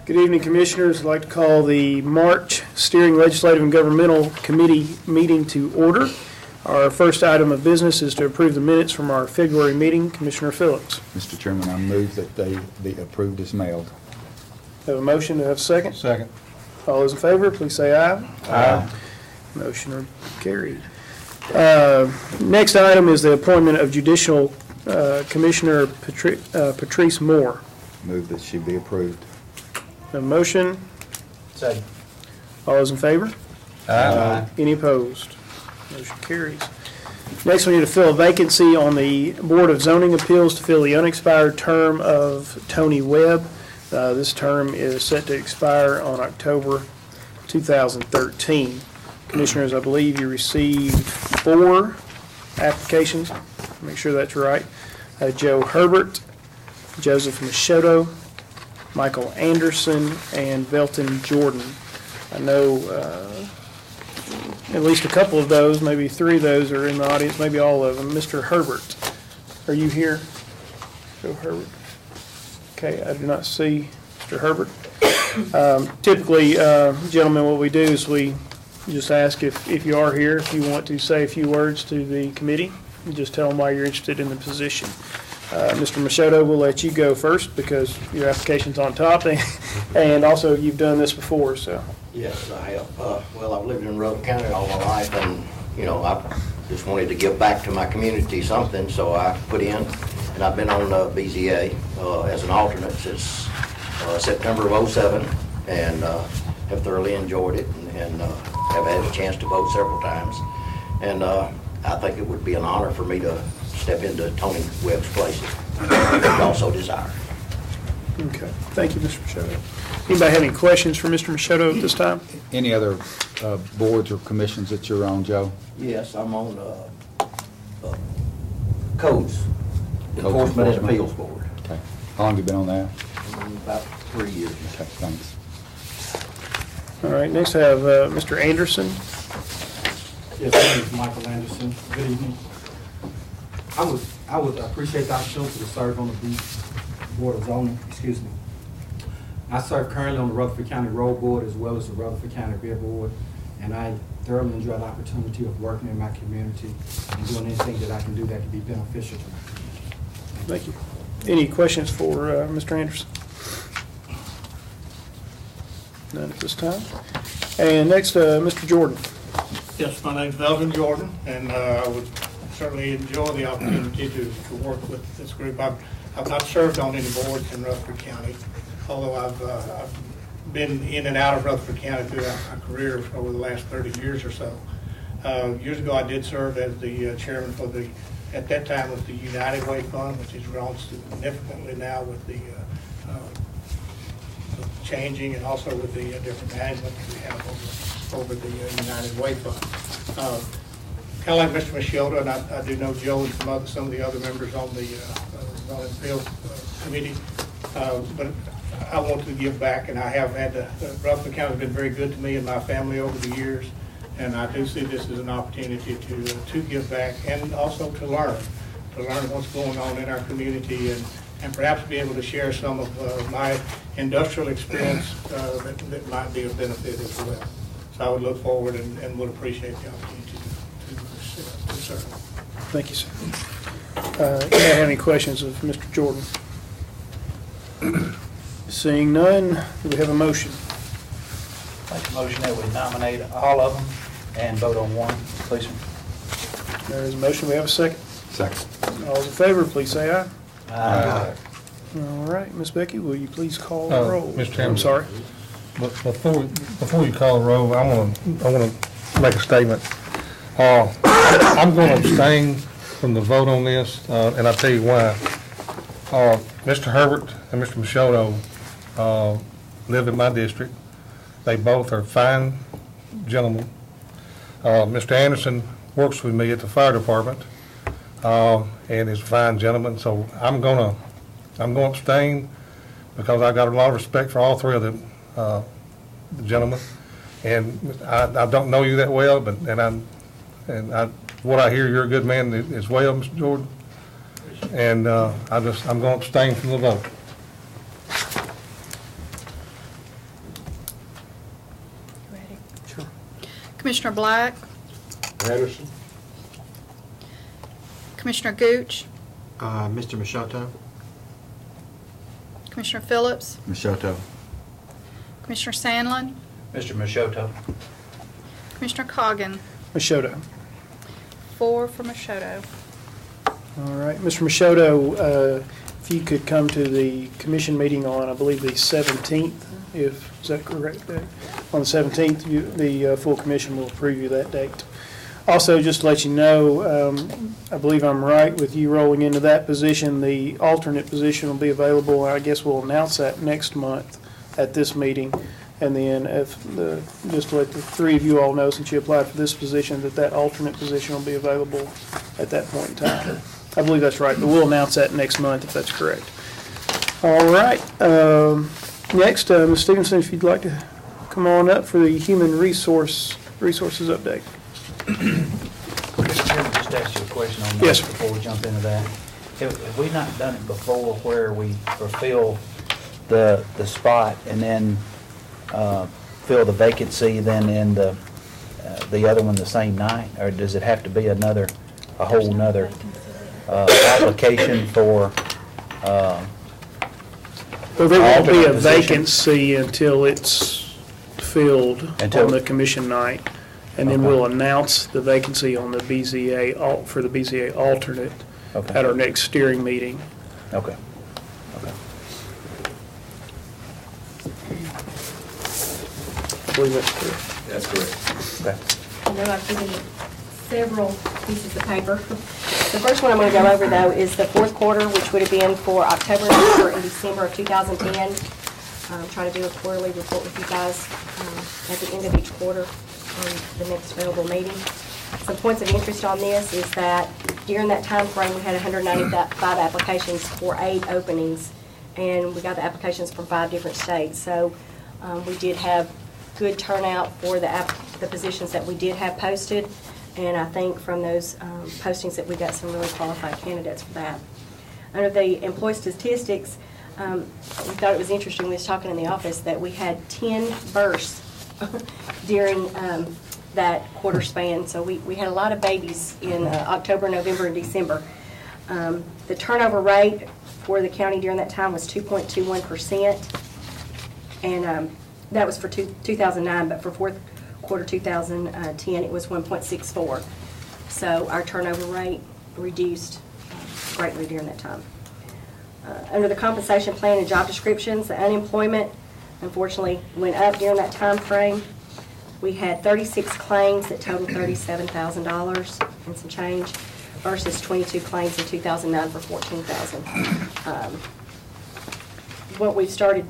Good evening, Commissioners. I'd like to call the March Steering Legislative and Governmental Committee meeting to order. Our first item of business is to approve the minutes from our February meeting. Commissioner Phillips. Mr. Chairman, I move that they be approved as mailed. Have a motion, to have a second? Second. All those in favor, please say aye. Aye. Motion carried. Next item is the appointment of Judicial Commissioner Patrice Moore. Move that she be approved. Have a motion? Second. All those in favor? Aye. Any opposed? Motion carries. Next, we need to fill a vacancy on the Board of Zoning Appeals to fill the unexpired term of Tony Webb. This term is set to expire on October 2013. Commissioners, I believe you received 4 applications. Make sure that's right. Joe Herbert, Joseph Machado, Michael Anderson, and Velton Jordan. I know at least a couple of those, maybe 3 of those are in the audience, maybe all of them. Mr. Herbert, are you here? Joe Herbert. Okay, I do not see Mr. Herbert. Typically, gentlemen, what we do is we just ask if you are here, if you want to say a few words to the committee, you just tell them why you're interested in the position. Mr. Machado, we'll let you go first because your application's on top, and also you've done this before, so. Yes, I have. Well, I've lived in Rutherford County all my life, and, I just wanted to give back to my community something, so I put in, and I've been on BZA as an alternate since September of '07, and have thoroughly enjoyed it, and have had a chance to vote several times. And I think it would be an honor for me to step into Tony Webb's place if he also desire. Okay, thank you, Mr. Machado. Anybody have any questions for Mr. Machado at this time? Any other boards or commissions that you're on, Joe? Yes, I'm on Codes, Enforcement and Appeals Board. Okay. How long have you been on that? About 3 years. Okay, thanks. All right, next I have Mr. Anderson. Yes, my name is Michael Anderson. Good evening. I would appreciate the opportunity to serve on the Board of Zoning, excuse me. I serve currently on the Rutherford County Road Board as well as the Rutherford County Beer Board, and I thoroughly enjoy the opportunity of working in my community and doing anything that I can do that can be beneficial to my community. Thank you. Any questions for Mr. Anderson? None at this time. And next, Mr. Jordan. Yes, my name's Velton Jordan, and I would certainly enjoy the opportunity to work with this group. I've not served on any boards in Rutherford County, although I've been in and out of Rutherford County throughout my career over the last 30 years or so. Years ago, I did serve as the chairman for at that time was the United Way Fund, which has grown significantly now with the changing and also with the different management that we have over the United Way Fund. Kind of like Mr. Machado, and I do know Joe and some of the other members on the Zoning Appeals Committee, but I want to give back, and I have had Rutherford County has been very good to me and my family over the years, and I do see this as an opportunity to give back and also to learn what's going on in our community and perhaps be able to share some of my industrial experience that might be of benefit as well. So I would look forward and would appreciate the opportunity to serve. Thank you, sir. Anybody have any questions of Mr. Jordan? Seeing none, do we have a motion? Make a motion that we nominate all of them and vote on one, please. There is a motion. We have a second. Second. All those in favor, please say aye. Aye. All right, Ms. Becky, will you please call the roll? Mr. Chairman. I'm sorry. But before you call the roll, I want to make a statement. I'm going to abstain from the vote on this, and I'll tell you why. Mr. Herbert and Mr. Machado live in my district. They both are fine gentlemen. Mr. Anderson works with me at the fire department and is a fine gentleman. So I'm going to abstain because I got a lot of respect for all 3 of them. The gentleman, and I don't know you that well, but what I hear, you're a good man as well, Mr. Jordan, and I'm going to abstain from the vote. Commissioner Black, Anderson. Commissioner Gooch, Mr. Machoto. Commissioner Phillips, Machoto. Commissioner Sandlin, Mr. Machoto. Commissioner Coggin. Machoto. 4 for Machoto. All right, Mr. Machoto, if you could come to the commission meeting on, I believe, the 17th, is that correct, Dave? On the 17th, the full commission will approve you that date. Also, just to let you know, I believe I'm right with you rolling into that position. The alternate position will be available. I guess we'll announce that next month at this meeting. And then just to let the three of you all know, since you applied for this position, that alternate position will be available at that point in time. I believe that's right, but we'll announce that next month if that's correct. All right. Next, Ms. Stevenson, if you'd like to come on up for the human resources update. Mr. Chairman, just ask you a question on that. Yes. Before we jump into that. Have we not done it before where we fulfill the spot and then fill the vacancy then in the other one the same night? Or does it have to be a whole nother application for Well, there won't be a alternate position? vacancy until it's filled on the commission night. And then Okay. we'll announce the vacancy on the BZA, for the BZA alternate Okay. at our next steering meeting. Okay. I believe that's correct. That's correct. Okay. I know I've given you several pieces of paper. The first one I'm going to go over, though, is the fourth quarter, which would have been for October, November, and December of 2010. I'm trying to do a quarterly report with you guys at the end of each quarter on the next available meeting. Some points of interest on this is that during that time frame, we had 195 applications for 8 openings, and we got the applications from 5 different states. So we did have good turnout for the positions that we did have posted, and I think from those postings that we got some really qualified candidates for that. Under the employee statistics, we thought it was interesting, we was talking in the office, that we had 10 births during that quarter span. So we had a lot of babies in October, November, and December. The turnover rate for the county during that time was 2.21%. And that was for 2009, but for fourth quarter 2010, it was 1.64. So our turnover rate reduced greatly during that time. Under the compensation plan and job descriptions, the unemployment unfortunately went up during that time frame. We had 36 claims that totaled $37,000 and some change versus 22 claims in 2009 for $14,000. What we've started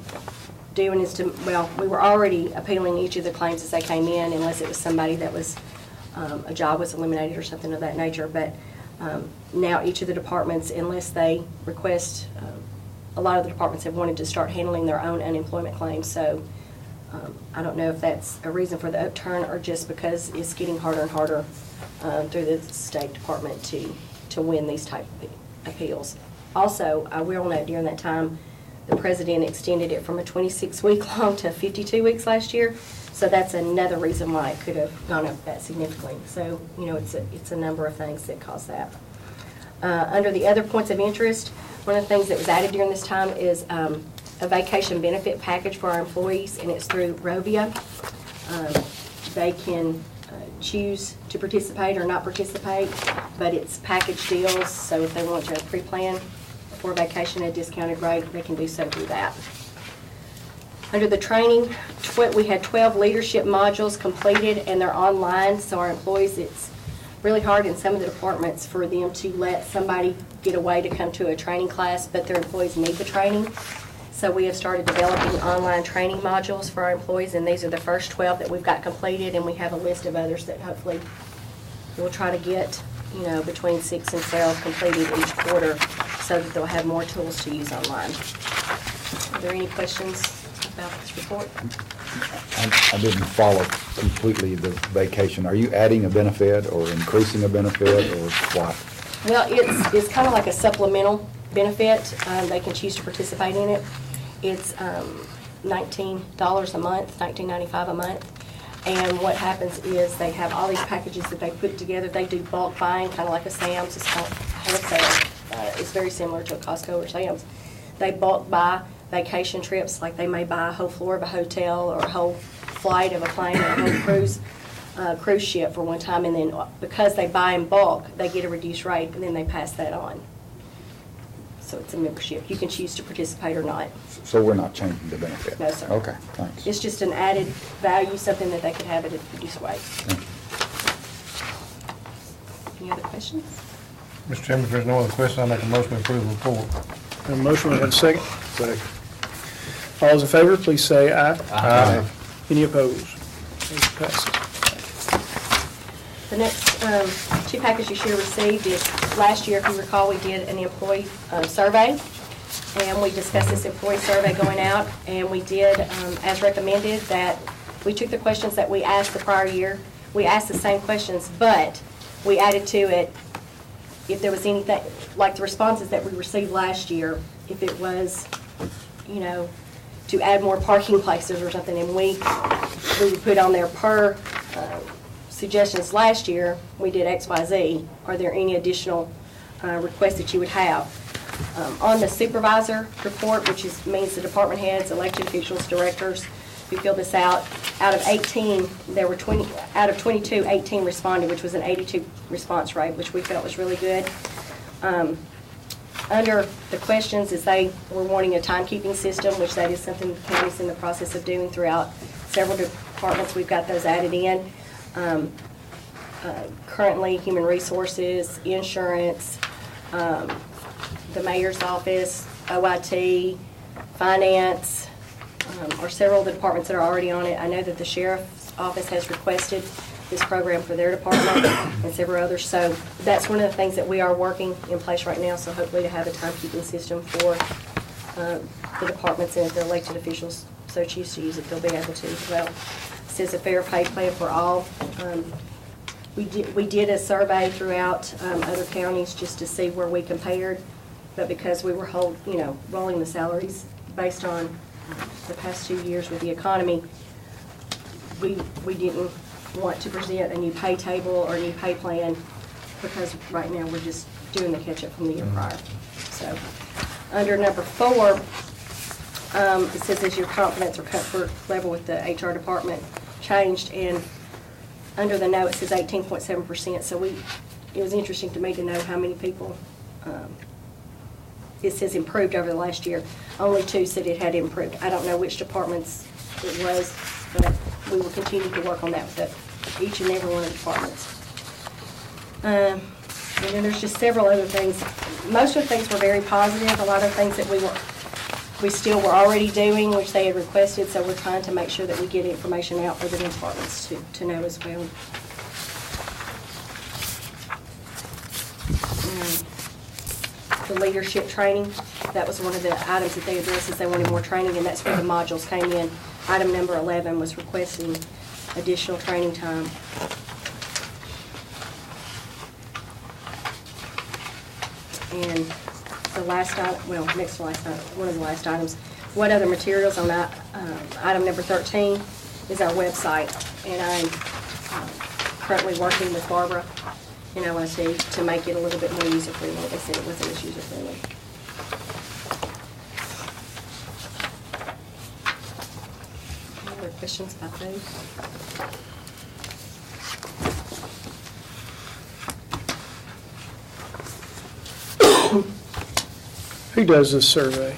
doing is we were already appealing each of the claims as they came in, unless it was somebody that was, a job was eliminated or something of that nature. But now each of the departments, unless they request, a lot of the departments have wanted to start handling their own unemployment claims. So I don't know if that's a reason for the upturn or just because it's getting harder and harder through the State Department to win these type of appeals. Also, I will note during that time, the President extended it from a 26-week long to 52 weeks last year. So that's another reason why it could have gone up that significantly. So, it's a number of things that cause that. Under the other points of interest, one of the things that was added during this time is a vacation benefit package for our employees, and it's through Rovia. They can choose to participate or not participate, but it's package deals, so if they want to pre-plan for vacation at a discounted rate, they can do so through that. Under the training, we had 12 leadership modules completed, and they're online, so our employees, it's really hard in some of the departments for them to let somebody get away to come to a training class, but their employees need the training. So we have started developing online training modules for our employees, and these are the first 12 that we've got completed, and we have a list of others that hopefully we'll try to get, between 6 and 12 completed each quarter so that they'll have more tools to use online. Are there any questions about this report? I didn't follow completely the vacation. Are you adding a benefit or increasing a benefit or what? Well, it's kind of like a supplemental benefit. They can choose to participate in it. It's $19 a month, $19.95 a month. And what happens is they have all these packages that they put together. They do bulk buying, kind of like a Sam's. It's called wholesale. It's very similar to a Costco or Sam's. They bulk buy vacation trips, like they may buy a whole floor of a hotel or a whole flight of a plane or a whole cruise ship for one time. And then because they buy in bulk, they get a reduced rate, and then they pass that on. So it's a membership. You can choose to participate or not. So we're not changing the benefit? No, sir. Okay, thanks. It's just an added value, something that they could have at a reduced rate. Thank you. Any other questions? Mr. Chairman, if there's no other question, I make a motion to approve the report. Have a motion, we have a second. Second. All those in favor, please say aye. Aye. Any opposed? Motion passes. The next two packages you should have received is, last year, if you recall, we did an employee survey, and we discussed this employee survey going out, and we did, as recommended, that we took the questions that we asked the prior year. We asked the same questions, but we added to it, if there was anything, like the responses that we received last year, if it was, you know, to add more parking places or something, and we would put on there per suggestions last year, we did X, Y, Z. Are there any additional requests that you would have? On the supervisor report, which means the department heads, elected officials, directors who fill this out of 18, there were 20, out of 22, 18 responded, which was an 82 response rate, which we felt was really good. Under the questions is they were wanting a timekeeping system, which that is something the county's in the process of doing throughout several departments. We've got those added in. Currently, human resources, insurance, the mayor's office, OIT, finance, are several of the departments that are already on it. I know that the sheriff's office has requested this program for their department and several others. So that's one of the things that we are working in place right now, so hopefully to have a timekeeping system for the departments, and if they're elected officials so choose to use it, they'll be able to as well. It says a fair pay plan for all. We did a survey throughout other counties just to see where we compared, but because we were rolling the salaries based on the past 2 years with the economy, we didn't want to present a new pay table or a new pay plan, because right now we're just doing the catch-up from the year prior. So, under number 4, it says, is your confidence or comfort level with the HR department changed? And under the note, it says 18.7%. So it was interesting to me to know how many people, it says improved over the last year. Only 2 said it had improved. I don't know which departments it was, but we will continue to work on that with each and every one of the departments. And then there's just several other things. Most of the things were very positive. A lot of things that we still were already doing, which they had requested, so we're trying to make sure that we get information out for the departments to know as well. The leadership training, that was one of the items that they addressed, is they wanted more training, and that's where the modules came in. Item number 11 was requesting additional training time. And the last item, well, next to last item, one of the last items, what other materials on that, item number 13 is our website. And I'm currently working with Barbara and OIT to make it a little bit more user-friendly. They said it wasn't as user-friendly. Any other questions about those? Who does this survey?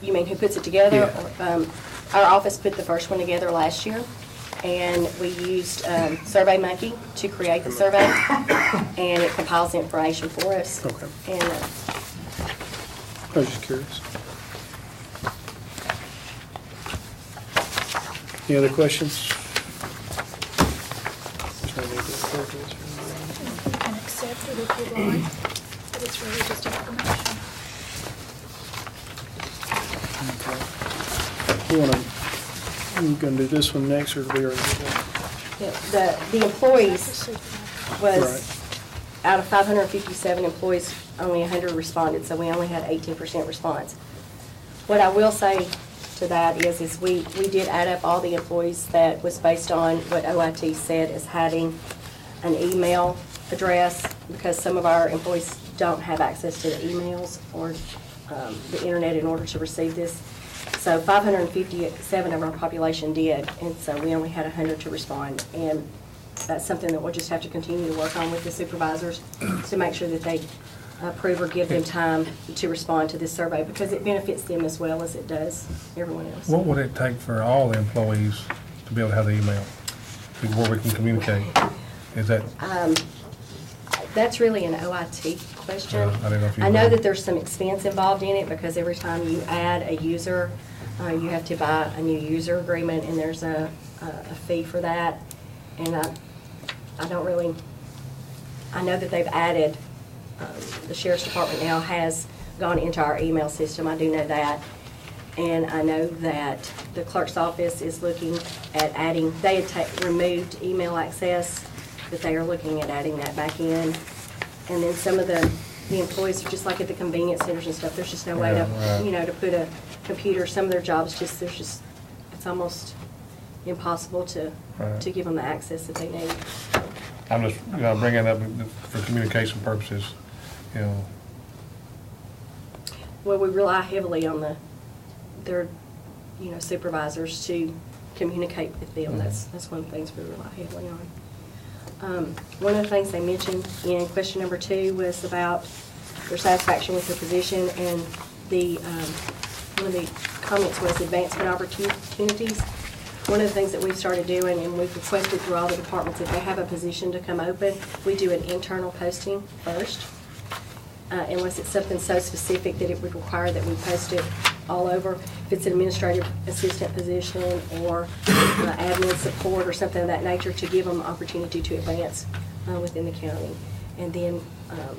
You mean who puts it together? Yeah. Our office put the first one together last year, and we used SurveyMonkey to create the survey, and it compiles the information for us. Okay. And I was just curious. Any other questions? You can accept it if you like, but it's really just information. You gonna do this one next, or do we already do that? the employees was, Right. out of 557 employees, only 100 responded, so we only had 18% response. What I will say to that is we did add up all the employees that was based on what OIT said as having an email address, because some of our employees don't have access to the emails or the internet in order to receive this. So 557 of our population did, and so we only had 100 to respond. And that's something that we'll just have to continue to work on with the supervisors to make sure that they approve or give them time to respond to this survey, because it benefits them as well as it does everyone else. What would it take for all the employees to be able to have the email before we can communicate? Is that, That's really an OIT question. I didn't know if you I know knew. that there's some expense involved in it, because every time you add a user, you have to buy a new user agreement, and there's a fee for that. And I don't really, I know that they've added, the sheriff's department now has gone into our email system, I do know that. And I know that the clerk's office is looking at adding, they had removed email access, but they are looking at adding that back in. And then some of the employees, just like at the convenience centers and stuff, there's just no way Yeah, to, right. you know, to put a computer, some of their jobs just, it's almost impossible to Right. give them the access that they need. I'm just, bringing it up for communication purposes, Well, we rely heavily on their, supervisors to communicate with them. That's one of the things we rely heavily on. One of the things they mentioned in question number 2 was about their satisfaction with their position, and one of the comments was advancement opportunities. One of the things that we've started doing, and we've requested through all the departments, if they have a position to come open, we do an internal posting first. Unless it's something so specific that it would require that we post it all over. If it's an administrative assistant position or admin support or something of that nature, to give them opportunity to advance within the county. And then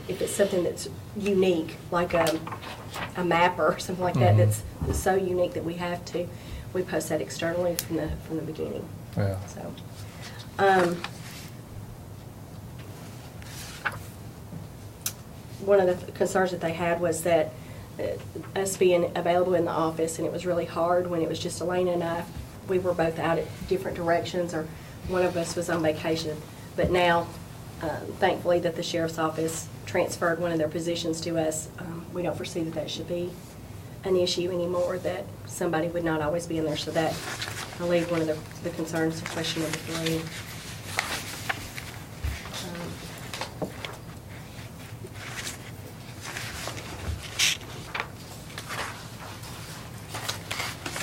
if it's something that's unique, like a mapper or something like that, that's so unique that we have to, we post that externally from the beginning. Yeah. So, one of the concerns that they had was that us being available in the office, and it was really hard when it was just Elena and I. We were both out at different directions, or one of us was on vacation. But now, thankfully, that the sheriff's office transferred one of their positions to us, we don't foresee that should be an issue anymore, that somebody would not always be in there. So that, I leave one of the concerns to question number 3.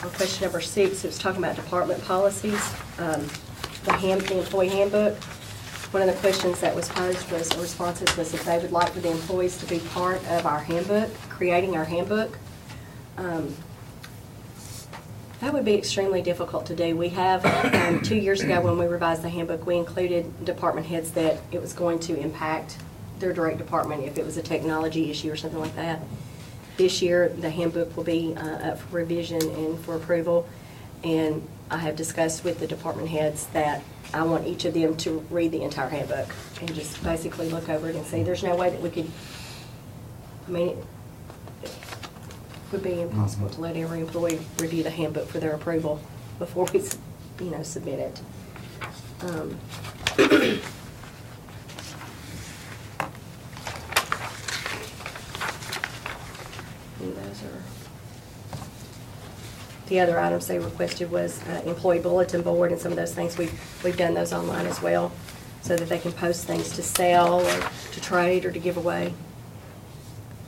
On question number 6, it was talking about department policies, the employee handbook. One of the questions that was posed was, or responses was, if they would like for the employees to be part of our handbook, creating our handbook. That would be extremely difficult to do. We have, 2 years ago when we revised the handbook, we included department heads that it was going to impact their direct department if it was a technology issue or something like that. This year, the handbook will be up for revision and for approval, and I have discussed with the department heads that I want each of them to read the entire handbook and just basically look over it and see. There's no way that we could, it would be impossible to let every employee review the handbook for their approval before we, submit it. And those are, the other items they requested was employee bulletin board and some of those things. We've done those online as well, so that they can post things to sell or to trade or to give away.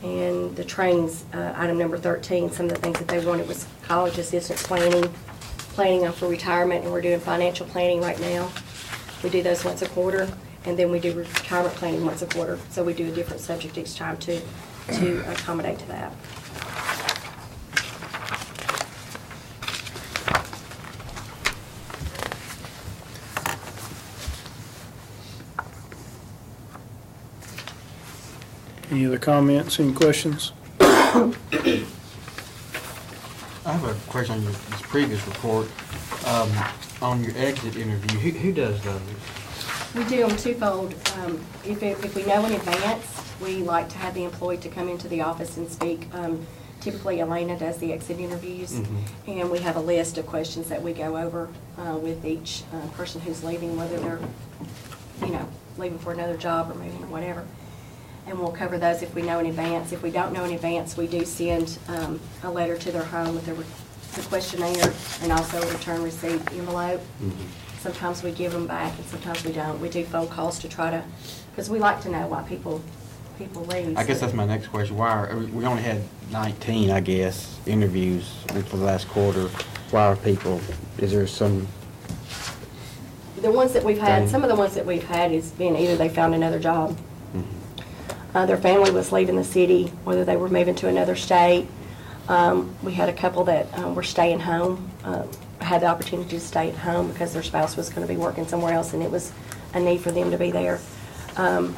And the trainings, item number 13, some of the things that they wanted was college assistance planning for retirement, and we're doing financial planning right now. We do those once a quarter, and then we do retirement planning once a quarter. So we do a different subject each time to accommodate to that. Any other comments, any questions? I have a question on this previous report. On your exit interview, who does those? We do them twofold. If we know in advance, we like to have the employee to come into the office and speak. typically Elena does the exit interviews, and we have a list of questions that we go over with each person who's leaving, whether they're, leaving for another job or moving or whatever. And we'll cover those if we know in advance. If we don't know in advance, we do send a letter to their home with the questionnaire and also a return receipt envelope. Sometimes we give them back and sometimes we don't. We do phone calls to try to, because we like to know why people leave. I guess that's my next question. We only had 19, I guess, interviews for the last quarter. Why are people, is there some? The ones that we've had, some of the ones that we've had has been either they found another job, their family was leaving the city, whether they were moving to another state. We had a couple that were staying home, had the opportunity to stay at home because their spouse was going to be working somewhere else and it was a need for them to be there. And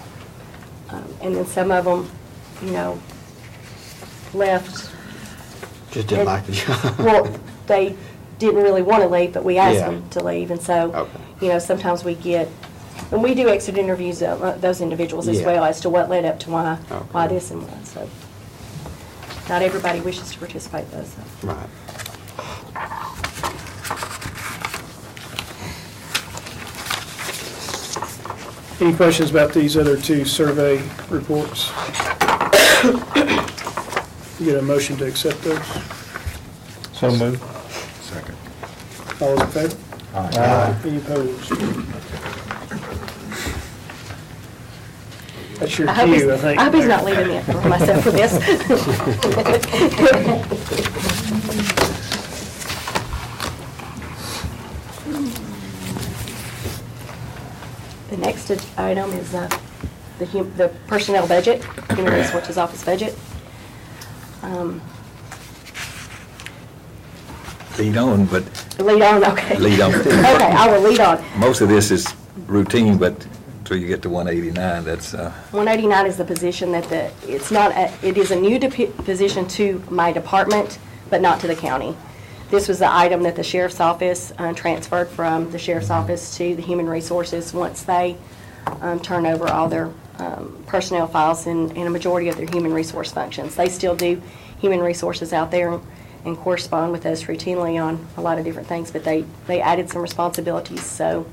then some of them, left. Just didn't like the job. Well, they didn't really want to leave, but we asked Yeah. them to leave. And so, Okay. sometimes we get, and we do exit interviews of those individuals as Yeah. well as to what led up to why Okay. this and why. So not everybody wishes to participate though. So. Right. Any questions about these other two survey reports? Get a motion to accept those? So moved. Second. All those in favor? Aye. Any opposed? That's your I hope he's- cue, I think. I hope he's not leaving me for myself for this. The next item is the personnel budget, Human Resources Office budget. Lead on, but Lead on, okay. Lead on. Okay, I will lead on. most of this is routine, but until you get to 189, that's, 189 is the position that it is a new position to my department, but not to the county. This was the item that the sheriff's office transferred from the sheriff's office to the human resources once they turn over all their personnel files and a majority of their human resource functions. They still do human resources out there and correspond with us routinely on a lot of different things, but they added some responsibilities, so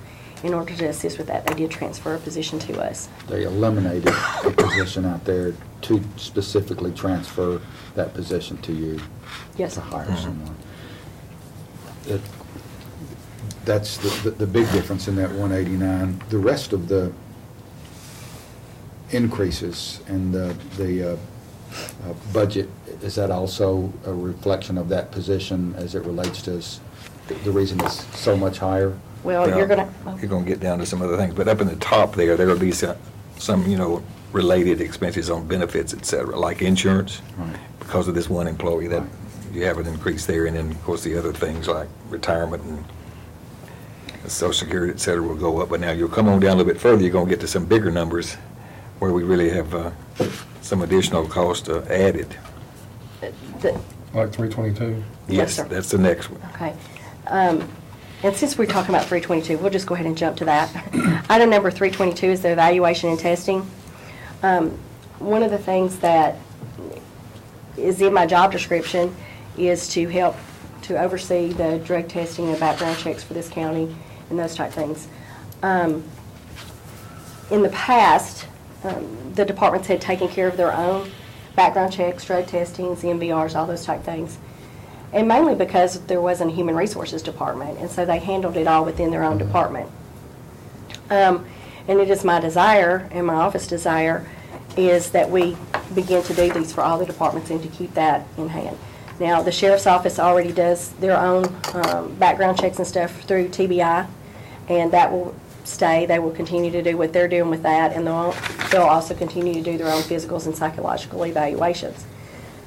in order to assist with that, they did transfer a position to us. They eliminated a position out there to specifically transfer that position to you. Yes. To hire someone. That's the big difference in that 189. The rest of the increases in the budget, is that also a reflection of that position as it relates to the reason it's so much higher? Well, you're going you're going to get down to some other things, but up in the top there will be some, related expenses on benefits, et cetera, like insurance. Right. Because of this one employee, that Right. you have an increase there, and then, of course, the other things like retirement and Social Security, et cetera, will go up. But now you'll come on down a little bit further, you're going to get to some bigger numbers where we really have some additional cost added. Like 322. Yes, sir. That's the next one. Okay. And since we're talking about 322, we'll just go ahead and jump to that. Item number 322 is the evaluation and testing. One of the things that is in my job description is to help to oversee the drug testing and background checks for this county and those type things. In the past, the departments had taken care of their own background checks, drug testings, MVRs, all those type things. And mainly because there wasn't a human resources department, and so they handled it all within their own department. And it is my desire, and my office desire, is that we begin to do these for all the departments and to keep that in hand. Now, the sheriff's office already does their own background checks and stuff through TBI, and that will stay. They will continue to do what they're doing with that, and they'll also continue to do their own physicals and psychological evaluations.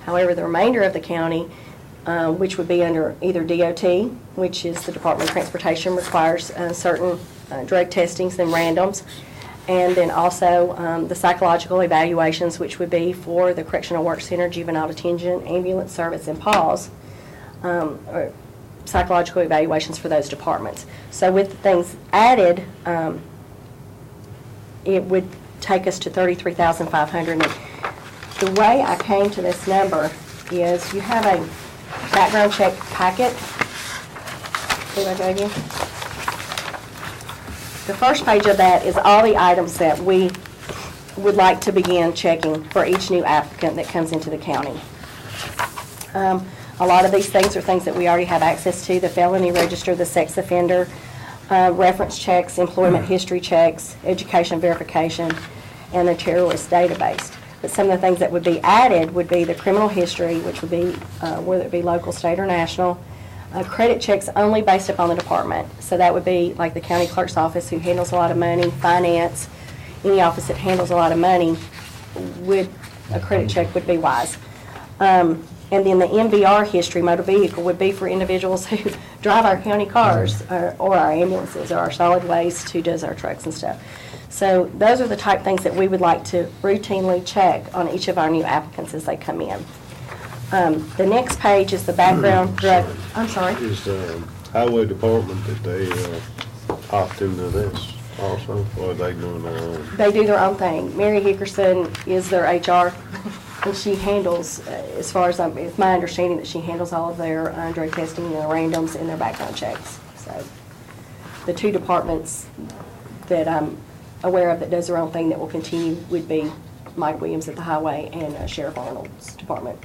However, the remainder of the county, which would be under either DOT, which is the Department of Transportation, requires certain drug testings and randoms, and then also the psychological evaluations, which would be for the Correctional Work Center, Juvenile Detention, Ambulance Service, and PAWS, or psychological evaluations for those departments. So with things added, it would take us to $33,500. The way I came to this number is you have a background check packet that I gave you. The first page of that is all the items that we would like to begin checking for each new applicant that comes into the county. A lot of these things are things that we already have access to: the felony register, the sex offender, reference checks, employment history checks, education verification, and the terrorist database. But some of the things that would be added would be the criminal history, which would be, whether it be local, state, or national, credit checks only based upon the department. So that would be like the county clerk's office, who handles a lot of money, finance, any office that handles a lot of money, a credit check would be wise. And then the MVR history, motor vehicle, would be for individuals who drive our county cars or our ambulances or our solid waste, who does our trucks and stuff. So those are the type things that we would like to routinely check on each of our new applicants as they come in. The next page is the background drug. I'm sorry. Is the highway department that they opt into this also, or are they doing their own? They do their own thing. Mary Hickerson is their HR, and she handles, as far as it's my understanding, that she handles all of their drug testing and their randoms and their background checks. So the two departments that I'm aware of that does their own thing that will continue would be Mike Williams at the highway and Sheriff Arnold's department.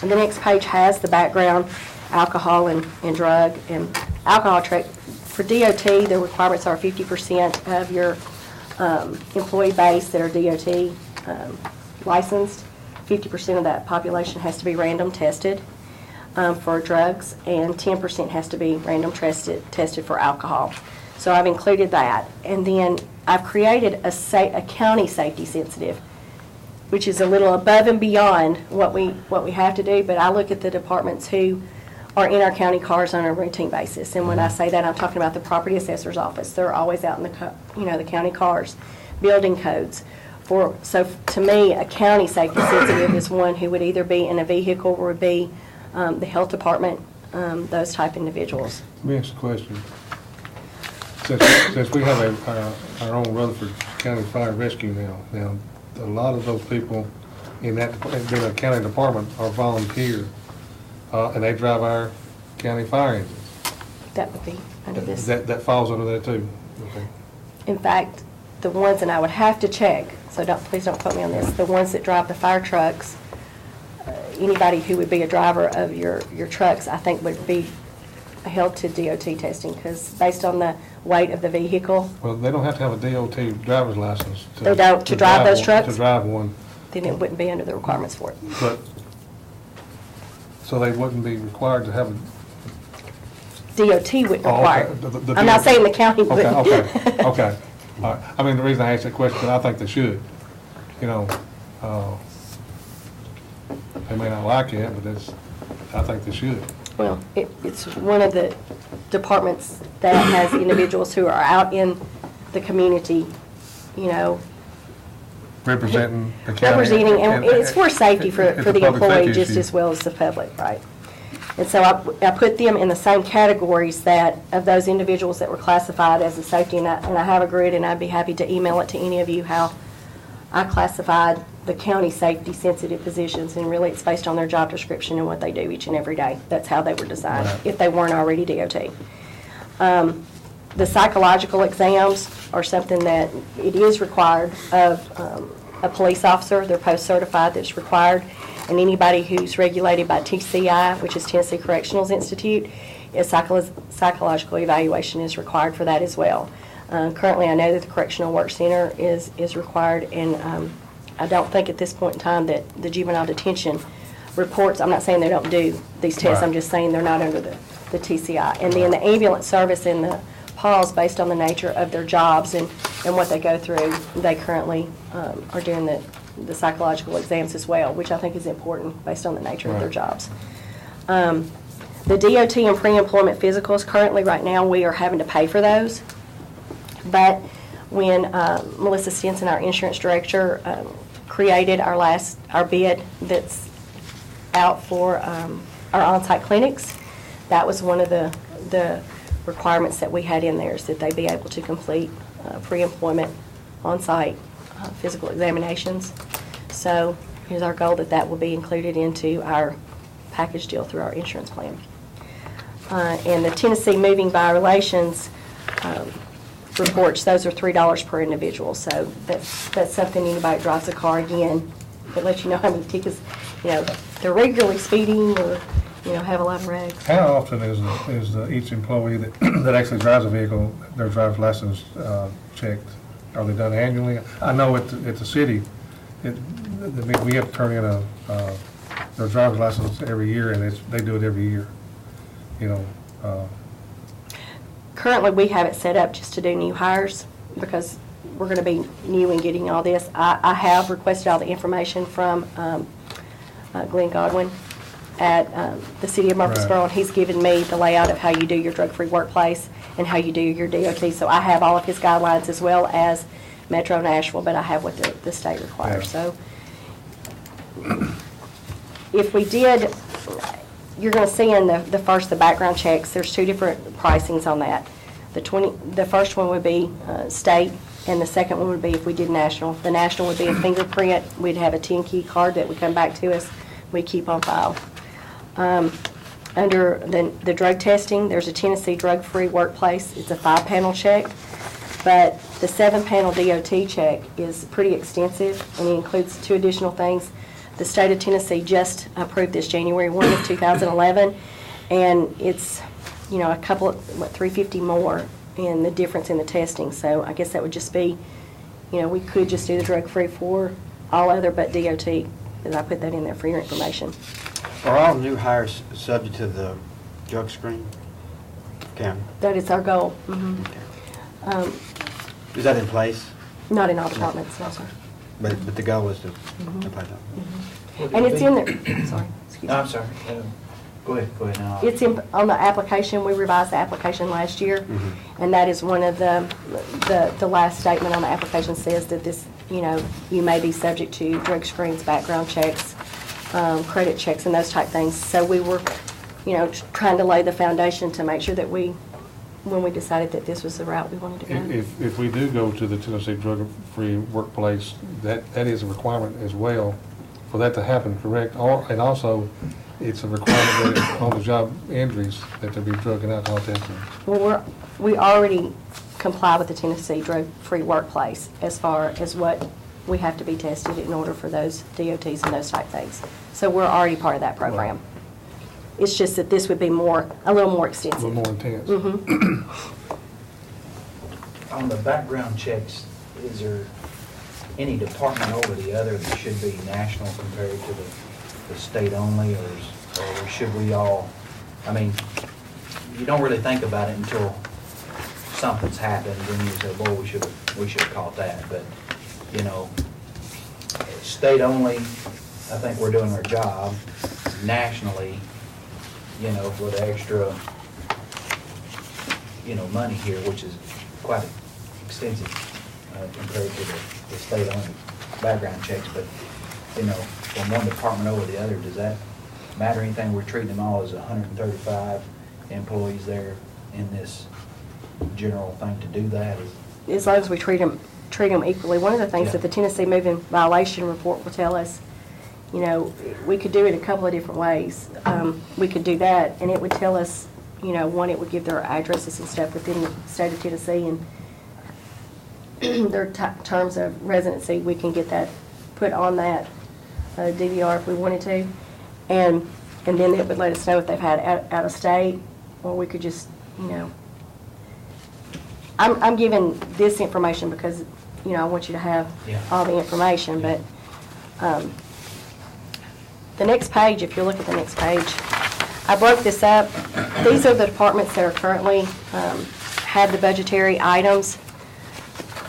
And the next page has the background, alcohol and drug and alcohol check. For DOT, the requirements are 50% of your employee base that are DOT licensed. 50% of that population has to be random tested for drugs, and 10% has to be random tested for alcohol. So I've included that. And then I've created a county safety sensitive, which is a little above and beyond what we have to do, but I look at the departments who are in our county cars on a routine basis. And when I say that, I'm talking about the property assessor's office. They're always out in the county cars, building codes. So to me, a county safety sensitive is one who would either be in a vehicle or would be the health department, those type individuals. Let me ask a question. Since we have our own Rutherford County Fire Rescue now a lot of those people in that county department are volunteer, and they drive our county fire engines. That would be under this. That falls under that too. Okay. In fact, the ones, and I would have to check, so please don't quote me on this, the ones that drive the fire trucks, anybody who would be a driver of your trucks, I think would be held to DOT testing, because based on the weight of the vehicle. Well, they don't have to have a DOT driver's license. They don't, to drive those trucks? To drive one. Then it wouldn't be under the requirements for it. But, so they wouldn't be required to have a... DOT wouldn't require it. The I'm not saying the county would. Okay. All right. I mean, the reason I asked that question, I think they should. You know, they may not like it, but I think they should. Well, it's one of the departments that has individuals who are out in the community, you know. Representing the county. Representing, and it's for safety for the employee just as well as the public, right? And so I put them in the same categories of those individuals that were classified as a safety, and I have a grid, and I'd be happy to email it to any of you how I classified the county safety sensitive positions, and really it's based on their job description and what they do each and every day. That's how they were designed, right, if they weren't already DOT. The psychological exams are something that it is required of a police officer. They're post-certified, that's required. And anybody who's regulated by TCI, which is Tennessee Correctional Institute, a psychological evaluation is required for that as well. Currently, I know that the Correctional Work Center is required, and I don't think at this point in time that the juvenile detention reports, I'm not saying they don't do these tests, right, I'm just saying they're not under the TCI. And then the ambulance service and the PAWS, based on the nature of their jobs and what they go through, they currently are doing the psychological exams as well, which I think is important based on the nature of their jobs. The DOT and pre-employment physicals, currently right now we are having to pay for those. But when Melissa Stinson, our insurance director, created our bid that's out for our on-site clinics, that was one of the requirements that we had in there, is that they be able to complete pre-employment on-site physical examinations. So It is our goal that that will be included into our package deal through our insurance plan. And the Tennessee Moving Violations reports, those are $3 per individual. So that's something anybody drives a car again, that lets you know how many tickets, they're regularly speeding or, have a lot of wrecks. How often is each employee that actually drives a vehicle, their driver's license checked? Are they done annually? I know at the city, we have to turn in their driver's license every year, and they do it every year. Currently, we have it set up just to do new hires because we're going to be new in getting all this. I have requested all the information from Glenn Godwin at the city of Murfreesboro, and he's given me the layout of how you do your drug-free workplace and how you do your DOT. So I have all of his guidelines as well as Metro Nashville, but I have what the state requires. So if we did, you're going to see in the background checks, there's two different pricings on that. The first one would be state, and the second one would be if we did national. The national would be a fingerprint. We'd have a 10-key card that would come back to us. We keep on file. Under the drug testing, there's a Tennessee drug-free workplace. It's a 5-panel check, but the 7-panel DOT check is pretty extensive, and it includes 2 additional things. The state of Tennessee just approved this January 1 of 2011, and it's, a couple of, $350 more in the difference in the testing. So I guess that would just be, we could just do the drug-free for all other but DOT, because I put that in there for your information. Are all new hires subject to the drug screen? County? That is our goal. Mm-hmm. Is that in place? Not in all departments, no, sir. But the goal is to apply that. Mm-hmm. And it's in there, sorry, excuse me. No, I'm sorry. Go ahead. No. It's on the application. We revised the application last year, and that is one of the last statement on the application says that this, you may be subject to drug screens, background checks, credit checks, and those type things. So we were, trying to lay the foundation to make sure that when we decided that this was the route we wanted to go. If we do go to the Tennessee drug-free workplace, that is a requirement as well for that to happen, correct? And also, it's a requirement that on the job injuries that there be drug and alcohol testing. Well, we already comply with the Tennessee drug-free workplace as far as what we have to be tested in order for those DOTs and those type things. So we're already part of that program. Right. It's just that this would be a little more extensive. A little more intense. Mm-hmm. On the background checks, is there any department over the other that should be national compared to the state only, or should we all, you don't really think about it until something's happened, and you say, boy, we should have caught that, but, state only, I think we're doing our job. Nationally, for the extra, money here, which is quite extensive compared to the state-only background checks. But, from one department over the other, does that matter anything? We're treating them all as 135 employees there in this general thing to do that. As long as we treat them equally. One of the things that the Tennessee Moving Violation Report will tell us, we could do it a couple of different ways. We could do that, and it would tell us, one, it would give their addresses and stuff within the state of Tennessee, and their terms of residency. We can get that put on that DVR if we wanted to, and then it would let us know if they've had out of state, or we could just, I'm giving this information because, I want you to have all the information, but the next page, if you look at the next page, I broke this up. These are the departments that are currently have the budgetary items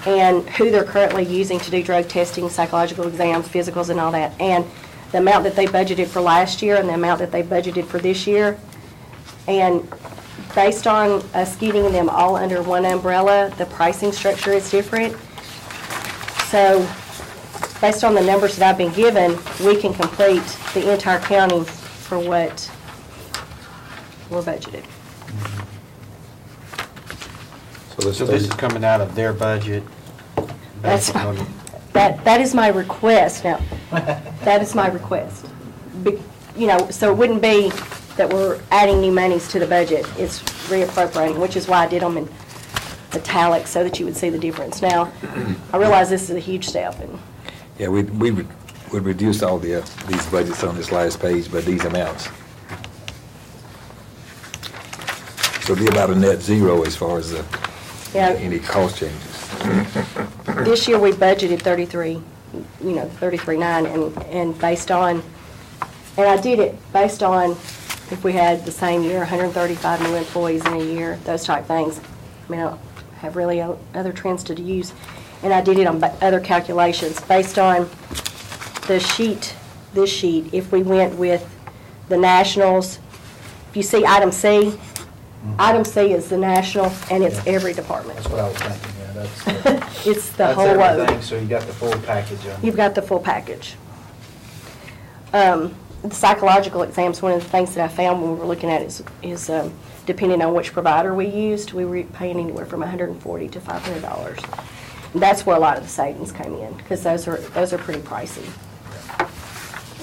and who they're currently using to do drug testing, psychological exams, physicals, and all that. And the amount that they budgeted for last year and the amount that they budgeted for this year. And based on us getting them all under one umbrella, the pricing structure is different. So based on the numbers that I've been given, we can complete the entire county for what we're budgeted. So this is coming out of their budget? That's based on That is my request now. That is my request. You know, so it wouldn't be that we're adding new monies to the budget. It's reappropriating, which is why I did them in italics so that you would see the difference. Now, I realize this is a huge step, and Yeah, we would reduce all these budgets on this last page by these amounts. So it'd be about a net zero as far as yeah, any cost changes. this year we budgeted 33.9, and based on, and I did it based on if we had the same year, 135 new employees in a year, those type things. I mean, I don't have really other trends to use. And I did it on other calculations. Based on the sheet, this sheet, if we went with the nationals, if you see item C is the national, and it's every department. That's what I was thinking, yeah, that's. It's the That's whole everything, load. so you got the full package on. You've got the full package. The psychological exams, one of the things that I found when we were looking at is depending on which provider we used, we were paying anywhere from $140 to $500. And that's where a lot of the savings came in, because those are pretty pricey.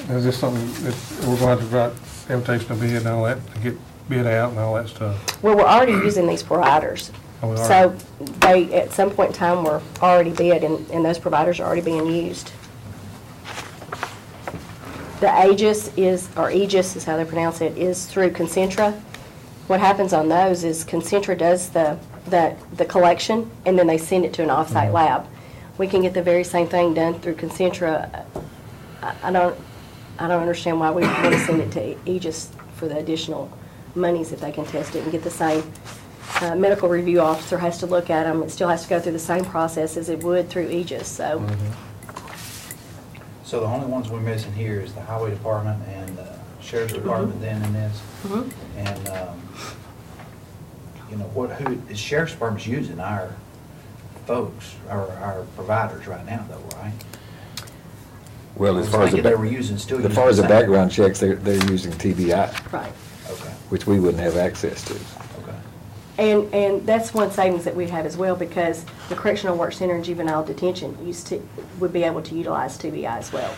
Is this something that we're going to have to write invitation to bid and all that, to get bid out and all that stuff? Well, we're already using these providers. Oh, we are? So they, at some point in time, were already bid, and those providers are already being used. The Aegis is how they pronounce it, is through Concentra. What happens on those is Concentra does the collection, and then they send it to an off-site lab. We can get the very same thing done through Concentra. I don't understand why we want to send it to Aegis for the additional monies if they can test it and get the same. Medical review officer has to look at them. It still has to go through the same process as it would through Aegis, so. So the only ones we're missing here is the highway department and the sheriff's department then in this. And, you know, who, the sheriff's department's using our folks, our providers right now though, right? Well, as far as they were using, still using. as far as the same. background checks, they're using TBI, Right. Okay, which we wouldn't have access to. okay. And that's one savings that we have as well, because the Correctional Work Center and Juvenile Detention would be able to utilize TBI as well.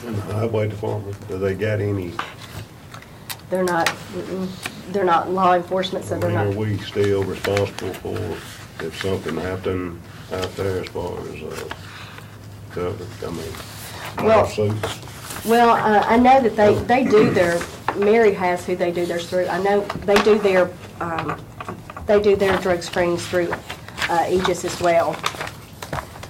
In the highway department, do they got any, They're not law enforcement, so they're are not. we still responsible for if something happened out there as far as, cover, I mean, Well- lawsuits? Well, I know that they do their, Mary has who they do theirs through. I know they do their drug screenings through Aegis as well.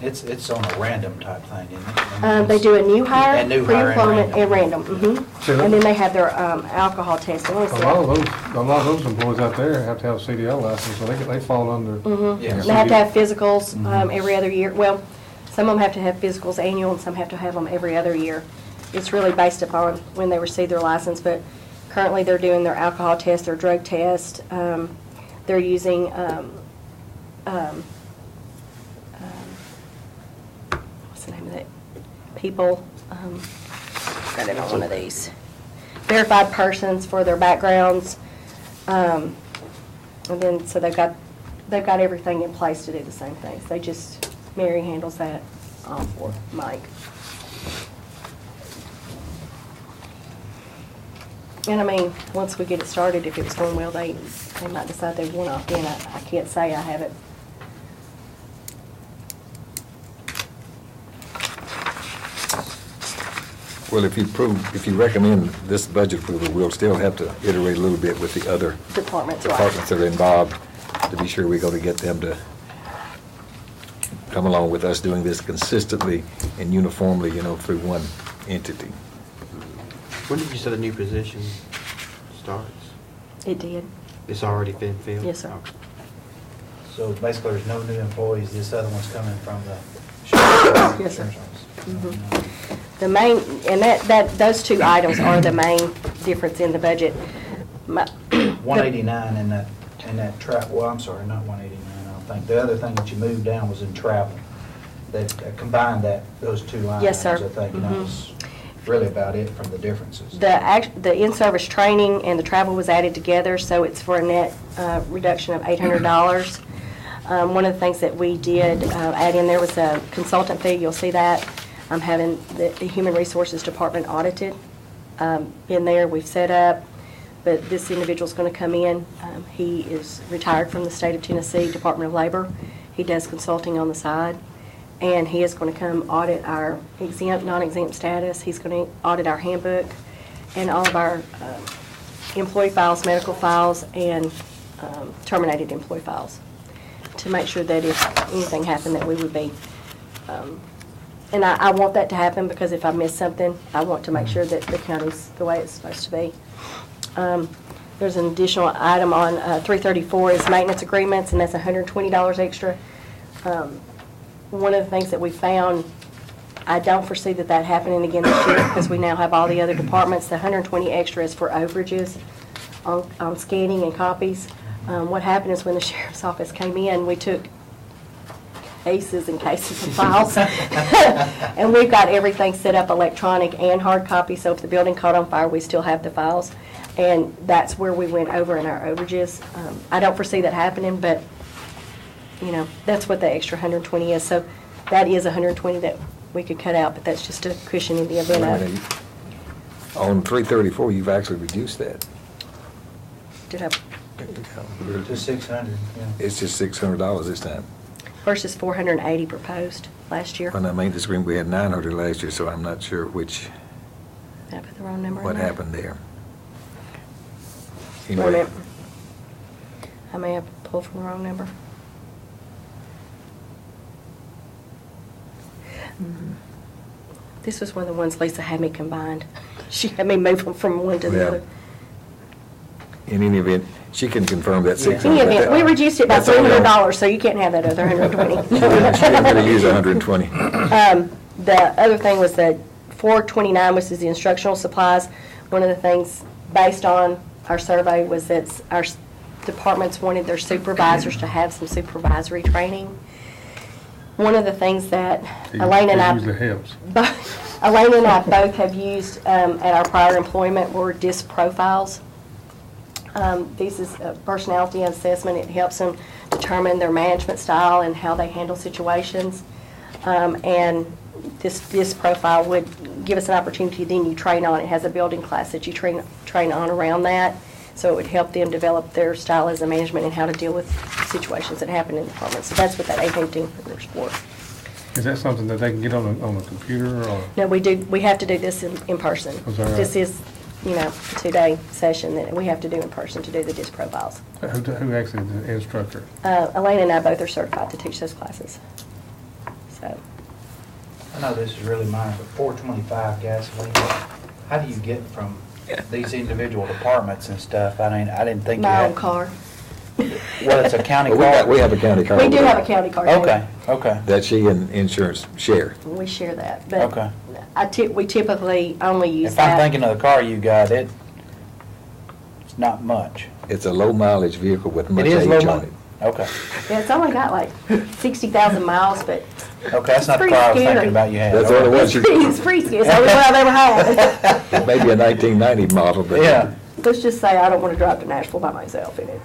It's on a random type thing, isn't it? They do a new hire, And new hire and pre-employment, and random. Sure. And then they have their alcohol testing. A lot of those employees out there have to have a CDL license, so they fall under. Yeah. They have to have physicals every other year. Well, some of them have to have physicals annual, and some have to have them every other year. It's really based upon when they receive their license, but currently they're doing their alcohol test, their drug test. They're using, what's the name of that? People, got it on one of these. Verified persons for their backgrounds. And then, so they've got everything in place to do the same things. Mary handles that for Mike. And I mean, once we get it started, if it was going well, they might decide they want to opt in. I can't say I haven't. Well, if you recommend this budget approval, we'll still have to iterate a little bit with the other Departments, right. departments that are involved to be sure we're going to get them to come along with us doing this consistently and uniformly, through one entity. When did you say the new position starts? It did. It's already been filled? Yes, sir. Okay. So basically, there's no new employees, this other one's coming from the sheriff's Yes, sir. office. The main, and those two items are the main difference in the budget. 189 in that well, I'm sorry, not 189, I don't think. The other thing that you moved down was in travel. They combined those two lines. Yes, sir. I think, and that was really about it from the differences. The in-service training and the travel was added together, so it's for a net reduction of $800. One of the things that we did add in there was a consultant fee. You'll see that. I'm having the Human Resources Department audited in there. We've set up, but this individual's going to come in. He is retired from the state of Tennessee Department of Labor. He does consulting on the side, and he is going to come audit our exempt, non-exempt status. He's going to audit our handbook and all of our employee files, medical files, and terminated employee files to make sure that if anything happened that we would be, and I want that to happen because if I miss something, I want to make sure that the county's the way it's supposed to be. There's an additional item on 334 is maintenance agreements, and that's $120 extra. One of the things that we found, I don't foresee that happening again this year because we now have all the other departments. The 120 extra is for overages on scanning and copies. What happened is when the sheriff's office came in, we took cases and cases of files. And we've got everything set up electronic and hard copy, so if the building caught on fire, we still have the files. And that's where we went over in our overages. I don't foresee that happening, but, you know, that's what the extra 120 is. So that is 120 that we could cut out, but that's just a cushion in the event of. On 334, you've actually reduced that. Did I? To 600, yeah. It's just $600 this time. Versus 480 proposed last year. On that maintenance agreement, we had 900 last year, so I'm not sure which, Did I put the wrong number in what there? happened there. Wait a Anyway, minute. I may have pulled from the wrong number. This was one of the ones Lisa had me combined. She had me move them from one to the Yeah. other. in any event, she can confirm that Yeah. 600. In any event, we reduced it by That's all right. $300, so you can't have that other 120. She ain't gonna use 120. The other thing was the 429, which is the instructional supplies. One of the things, based on our survey, was that our departments wanted their supervisors to have some supervisory training. One of the things that Elaine and I... It usually helps. Elaine and I both have used at our prior employment were DISC profiles. This is a personality assessment. It helps them determine their management style and how they handle situations. And this profile would give us an opportunity, then you train on it. It has a building class that you train on around that. So it would help them develop their style as a management and how to deal with situations that happen in the department. So that's what that 818 is for. Is that something that they can get on a computer or? No, we have to do this in person. Is that right? This is, you know, a 2-day session that we have to do in person to do the DISC profiles. Who actually is the instructor? Elaine and I both are certified to teach those classes. So, I know this is really minor, but 425 gasoline, how do you get from these individual departments and stuff? I mean, I didn't think you my had. own car. Well, it's a county Well, car. we have a county car. We do have a county car. too. Okay. That she and insurance share. We share that, but Okay. we typically only use If that. I'm thinking of the car you got, it's not much. It's a low mileage vehicle with much It is low age on mileage. it. Okay. Yeah, it's only got like 60,000 miles, but Okay, that's not the pretty car I was scary. thinking about you had. That's the only one she, it's pretty scary. It's the only one I've ever had. maybe a 1990 model, but. Yeah. Let's just say I don't want to drive to Nashville by myself in it.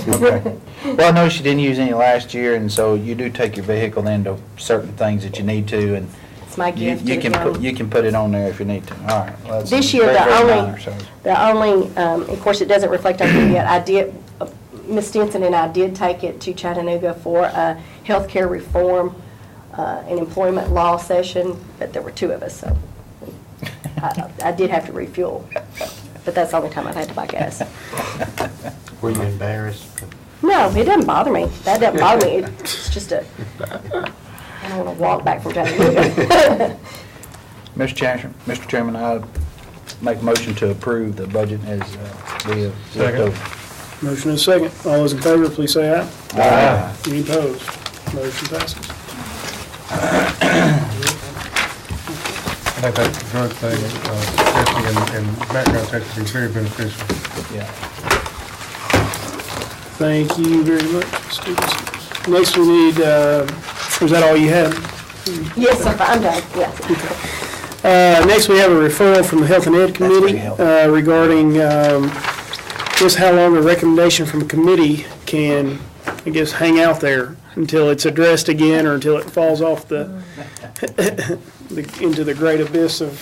Okay. Well, I noticed you didn't use any last year, and so you do take your vehicle then to certain things that you need to, and It's my you gift to you the can county. put, you can put it on there if you need to. All right. Well, that's This year, very, the very only, minor, so- of course, it doesn't reflect on you yet. Ms. Stinson and I did take it to Chattanooga for a healthcare reform and employment law session, but there were 2 of us, so I did have to refuel. But that's the only time I've had to buy gas. Were you embarrassed? No, it doesn't bother me. That doesn't bother me. It's just I don't want to walk back from Chattanooga. Mr. Chairman, I make a motion to approve the budget as we have looked Second. over. Motion is second. All those in favor, please say aye. Aye. Any opposed? Motion passes. I think that drug thing, testing and background testing is very beneficial. Yeah. Thank you very much, students. Next, we need, was that all you had? Yes, sir, I'm done, yes. Next, we have a referral from the Health and Ed Committee regarding just how long a recommendation from a committee can, I guess, hang out there until it's addressed again or until it falls off into the great abyss of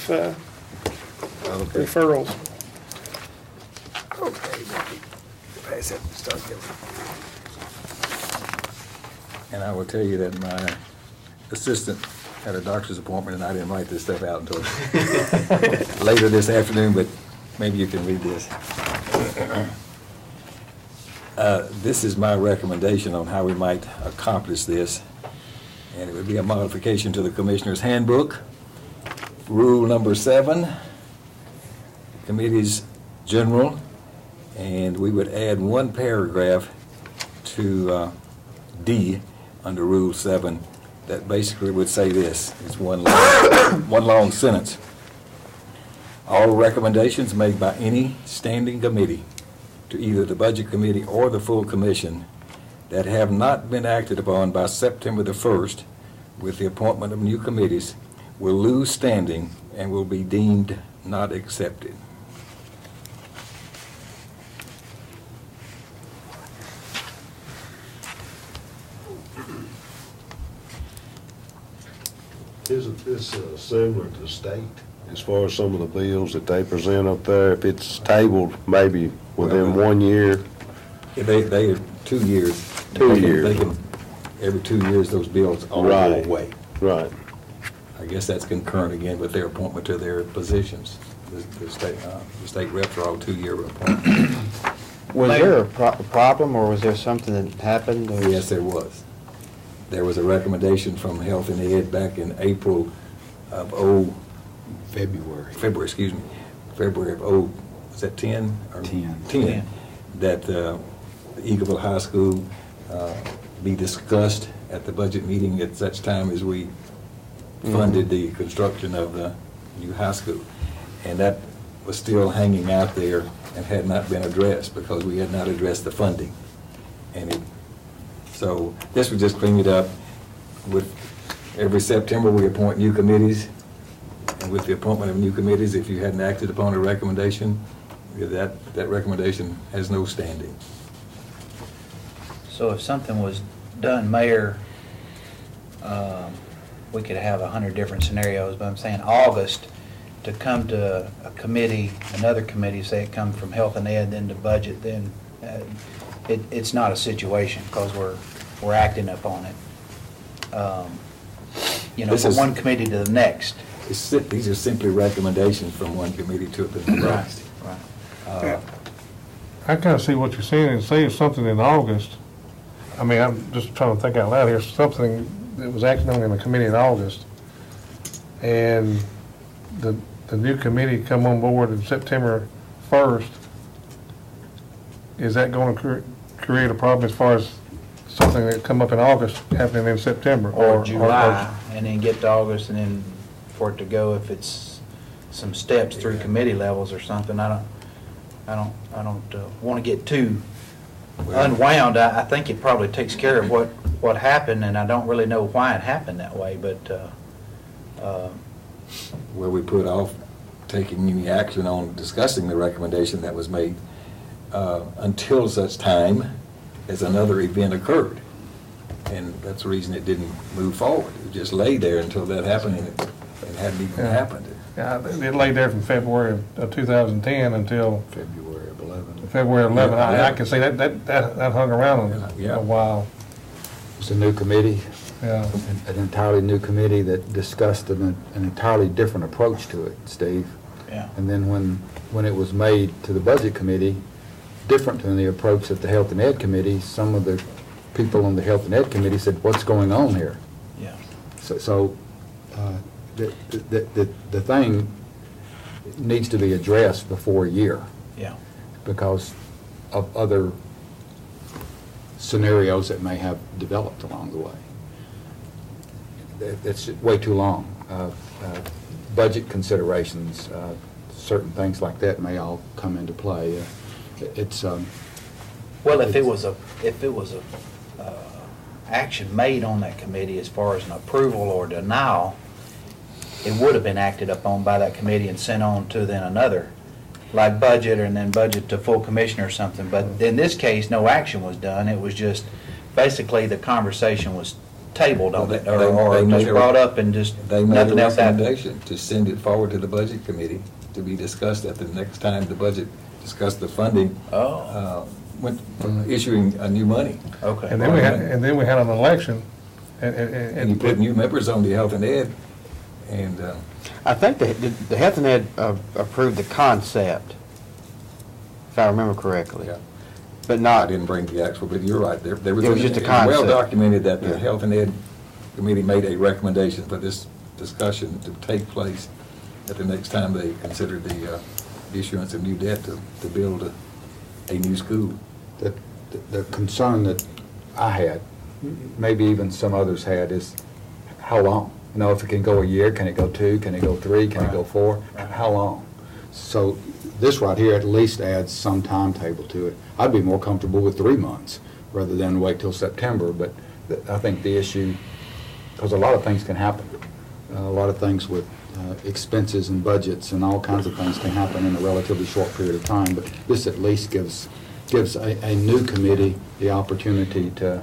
referrals. And I will tell you that my assistant had a doctor's appointment, and I didn't write this stuff out until later this afternoon, but maybe you can read this. This is my recommendation on how we might accomplish this, and it would be a modification to the Commissioner's Handbook. Rule number 7, Committees General, and we would add one paragraph to D under Rule 7 that basically would say this. It's one long sentence. All recommendations made by any standing committee to either the Budget Committee or the full Commission that have not been acted upon by September the 1st with the appointment of new committees will lose standing and will be deemed not accepted. Isn't this similar to state, as far as some of the bills that they present up there? If it's tabled maybe within 1 year? They are 2 years. 2 years. They can, every 2 years, those bills all go Right. away. Right. I guess that's concurrent again with their appointment to their positions. The state reps are all 2-year appointments. Was there a problem, or was there something that happened? or- Yes, there was. There was a recommendation from Health and Ed back in April of February, excuse me, February of was that 10? Or 10. That the Eagleville High School be discussed at the budget meeting at such time as we funded the construction of the new high school. And that was still hanging out there and had not been addressed because we had not addressed the funding. So this would just clean it up. With every September, we appoint new committees. And with the appointment of new committees, if you hadn't acted upon a recommendation, that recommendation has no standing. So if something was done, Mayor, we could have 100 different scenarios, but I'm saying August, to come to a committee, another committee, say it comes from Health and Ed, then to Budget, then it's not a situation because we're acting upon it. From one committee to the next. These are simply recommendations from one committee to the next. Right. I kind of see what you're saying, and say it's something in August. I mean, I'm just trying to think out loud here, something that was acted on in the committee in August, and the new committee come on board in September 1st, is that going to create a problem as far as something that come up in August happening in September? Or July, and then get to August, and then for it to go, if it's some steps through committee levels or something, I don't want to get too unwound. I think it probably takes care of what happened, and I don't really know why it happened that way, but where we put off taking any action on discussing the recommendation that was made until such time as another event occurred. And that's the reason it didn't move forward. It just lay there until that happened, and it hadn't even happened. Yeah, it lay there from February of 2010 until February of 11. February 11. I can say that hung around Yeah. a while. It's a new committee, Yeah. an entirely new committee that discussed an entirely different approach to it, Steve. yeah. And then when it was made to the Budget Committee, different than the approach at the Health and Ed Committee, some of the people on the Health and Ed Committee said, what's going on here? Yeah. So the thing needs to be addressed before a year Yeah. because of other scenarios that may have developed along the way. It's way too long. Budget considerations, certain things like that may all come into play. Well, if it was a action made on that committee as far as an approval or denial, it would have been acted upon by that committee and sent on to then another, like budget, and then budget to full commissioner or something. But in this case, no action was done. It was just, basically, the conversation was tabled on it, or just brought up and just They made a nothing else happened. recommendation to send it forward to the budget committee to be discussed at the next time the budget discussed the funding. Oh, Issuing new money. okay. And then we had an election, And you put new members on the health and ed, and I think the Health and Ed approved the concept, if I remember correctly. Yeah. But I not, didn't bring the actual, but you're right. There was. It was just a Well concept. documented that the Yeah. health and ed committee made a recommendation for this discussion to take place at the next time they considered the issuance of new debt to build a new school. The concern that I had, maybe even some others had, is how long? You know, if it can go a year, can it go 2, can it go 3, can it go 4? How long? So this right here at least adds some timetable to it. I'd be more comfortable with 3 months rather than wait till September, but I think the issue, because a lot of things can happen. A lot of things with expenses and budgets and all kinds of things can happen in a relatively short period of time, but this at least gives a new committee the opportunity to,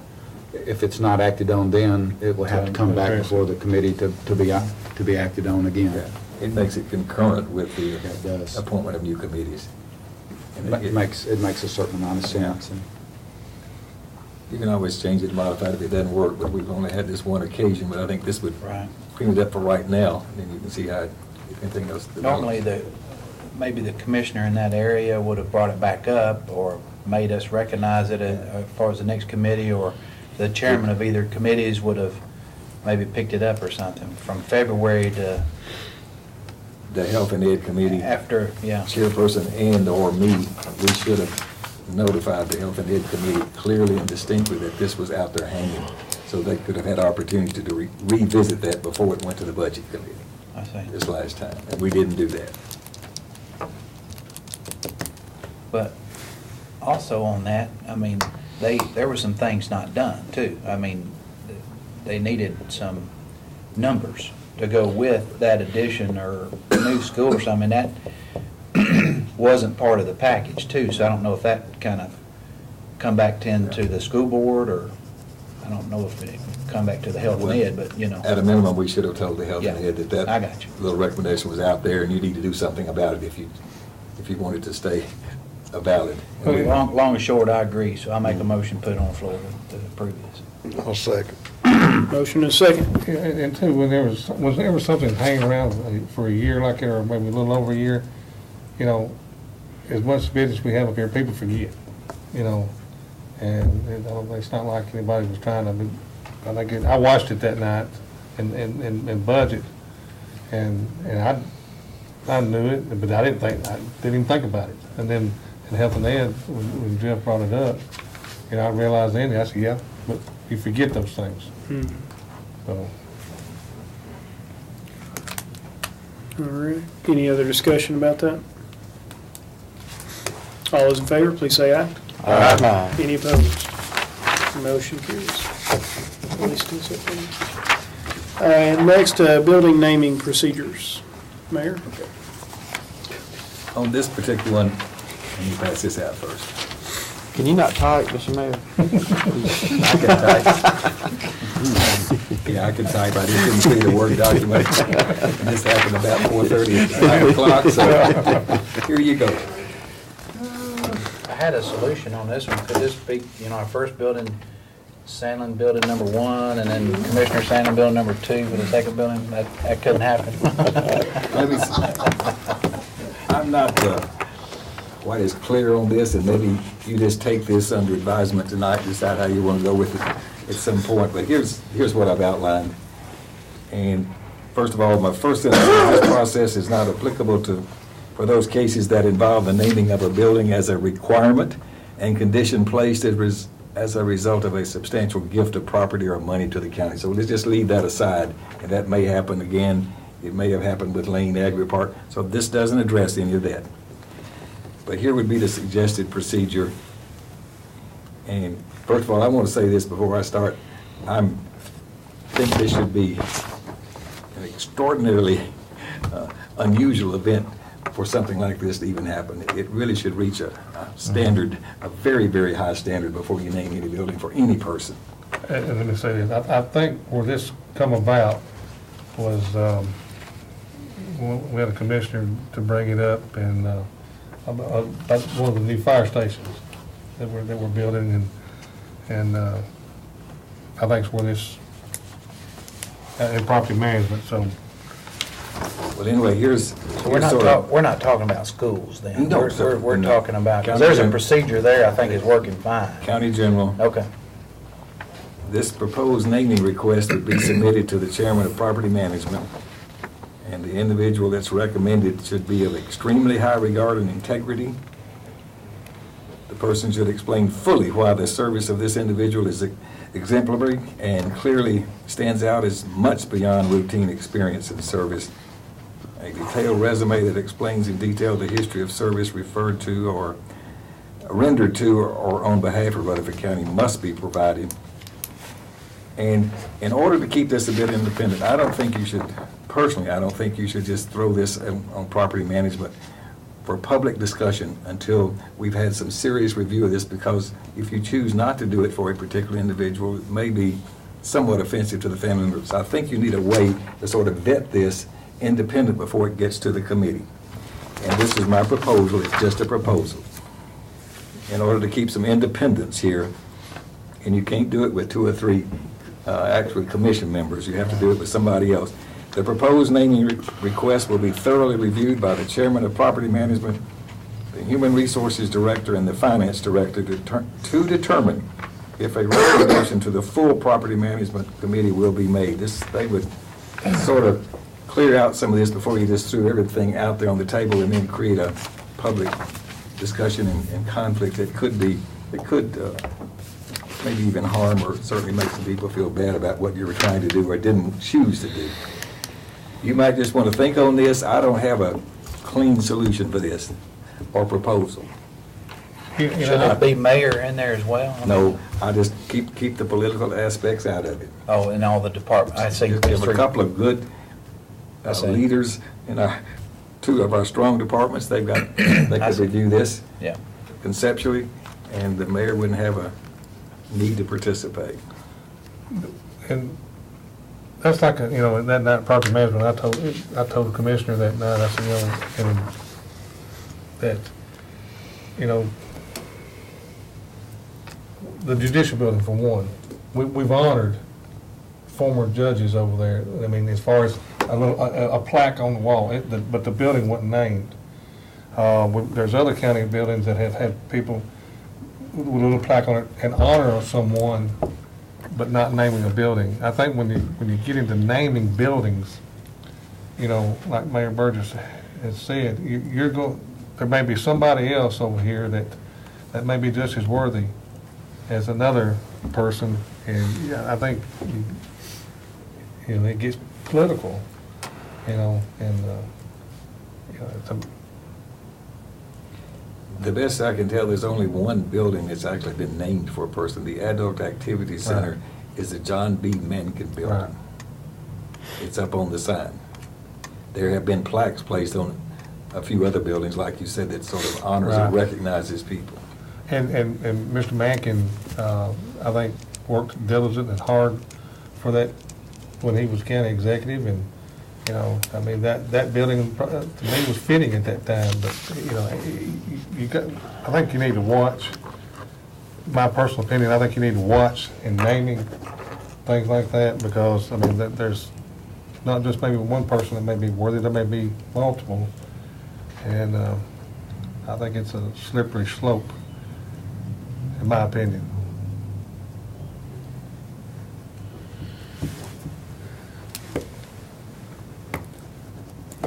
if it's not acted on then, it will have to come back before the committee to be acted on again. It makes it concurrent with the It does. appointment of new committees. And It makes a certain amount of sense. And You can always change it, modify it if it doesn't work, but we've only had this one occasion, but I think this would Right. clean it up for right now, and then you can see how, if anything else. Normally, maybe the commissioner in that area would have brought it back up or made us recognize it as far as the next committee, or the chairman of either committees would have maybe picked it up or something from February to The Health and Ed Committee after, yeah. chairperson and/or me, we should have notified the Health and Ed Committee clearly and distinctly that this was out there hanging, so they could have had opportunity to revisit that before it went to the Budget Committee I see. this last time, and we didn't do that. But also on that, I mean, there were some things not done too. I mean, they needed some numbers to go with that addition or new school or something. That wasn't part of the package too, so I don't know if that kind of come back into the school board, or I don't know if it come back to the health and ed, but you know. At a minimum, we should have told the Health and Yeah, Ed that I got you. little recommendation was out there, and you need to do something about it if you wanted to stay valid. Long and short, I agree, so I make a motion, put it on the floor to approve this. I'll second. Motion and second. And two, when there was something hanging around for a year like that, or maybe a little over a year, you know, as much business we have up here, people forget, you know, and it's not like anybody was trying to, I watched it that night in budget, and I knew it, but I didn't even think about it. And then in Health and Ed, when Jeff brought it up, you know, I realized then, I said, yeah, but you forget those things. So, All right. Any other discussion about that? All those in favor, please say aye. Aye. Any opposed? Motion carries. At least in September. All right, next, building naming procedures. Mayor? On this particular one, let me pass this out first. Can you not type, Mr. Mayor? I can type. Yeah, I can type. I just didn't see the Word document. And this happened about 4:30, 5 o'clock, so here you go. I had a solution on this one. Could this be, you know, our first building, Sandlin Building number 1, and then Commissioner Sandlin Building number 2 for the second building? That couldn't happen. Let me see. I'm not quite as clear on this, and maybe you just take this under advisement tonight, decide how you want to go with it at some point. But here's what I've outlined. And first of all, my first sentence, this process is not applicable for those cases that involve the naming of a building as a requirement and condition placed as a result of a substantial gift of property or money to the county. So let's just leave that aside, and that may happen again. It may have happened with Lane Agri Park. So this doesn't address any of that. But here would be the suggested procedure. And first of all, I want to say this before I start. I think this should be extraordinarily unusual event for something like this to even happen. It really should reach a standard, a very, very high standard before you name any building for any person. And let me say this, I think where this come about was, we had a commissioner to bring it up, and about one of the new fire stations that we're building, and I think it's where this, in property management, so. Well, anyway, here's So we're not talking about schools then? No, sir. We're No. talking about, because County there's a Gen- procedure there I think is working fine. County General. Okay. This proposed naming request would be submitted to the chairman of property management, and the individual that's recommended should be of extremely high regard and integrity. The person should explain fully why the service of this individual is exemplary and clearly stands out as much beyond routine experience and service. A detailed resume that explains in detail the history of service referred to or rendered to or on behalf of Rutherford County must be provided. And in order to keep this a bit independent, I don't think you should just throw this on property management for public discussion until we've had some serious review of this, because if you choose not to do it for a particular individual, it may be somewhat offensive to the family members. I think you need a way to sort of vet this independent before it gets to the committee. And this is my proposal, it's just a proposal. In order to keep some independence here, and you can't do it with 2 or 3 actual commission members, you have to do it with somebody else. The proposed naming request will be thoroughly reviewed by the chairman of property management, the human resources director, and the finance director to determine if a recommendation to the full property management committee will be made. They would sort of clear out some of this before you just threw everything out there on the table and then create a public discussion and conflict that could maybe even harm or certainly make some people feel bad about what you were trying to do or didn't choose to do. You might just want to think on this. I don't have a clean solution for this or proposal. Should it be mayor in there as well? No, I just keep the political aspects out of it. Oh, in all the departments, I see. There's a couple of good I see. leaders in 2 of our strong departments. They could review this Yeah. conceptually, and the mayor wouldn't have a need to participate. And that's like, in that property management, I told the commissioner that night, I said, and that, the judicial building, for one, we've honored former judges over there. I mean, as far as a plaque on the wall, but the building wasn't named. There's other county buildings that have had people with a little plaque on it in honor of someone, but not naming a building. I think when you get into naming buildings, like Mayor Burgess has said, there may be somebody else over here that may be just as worthy as another person, and I think it gets political, and it's The best I can tell, there's only one building that's actually been named for a person. The Adult Activity Center is the John B. Mencken building. Right. It's up on the sign. There have been plaques placed on a few other buildings, like you said, that sort of honors and Right. recognizes people. And Mr. Mankin, I think, worked diligent and hard for that when he was county executive, and, I mean, that building to me was fitting at that time, but, I think you need to watch, my personal opinion, I think you need to watch in naming things like that, because, I mean, there's not just maybe one person that may be worthy, there may be multiple, and I think it's a slippery slope, in my opinion.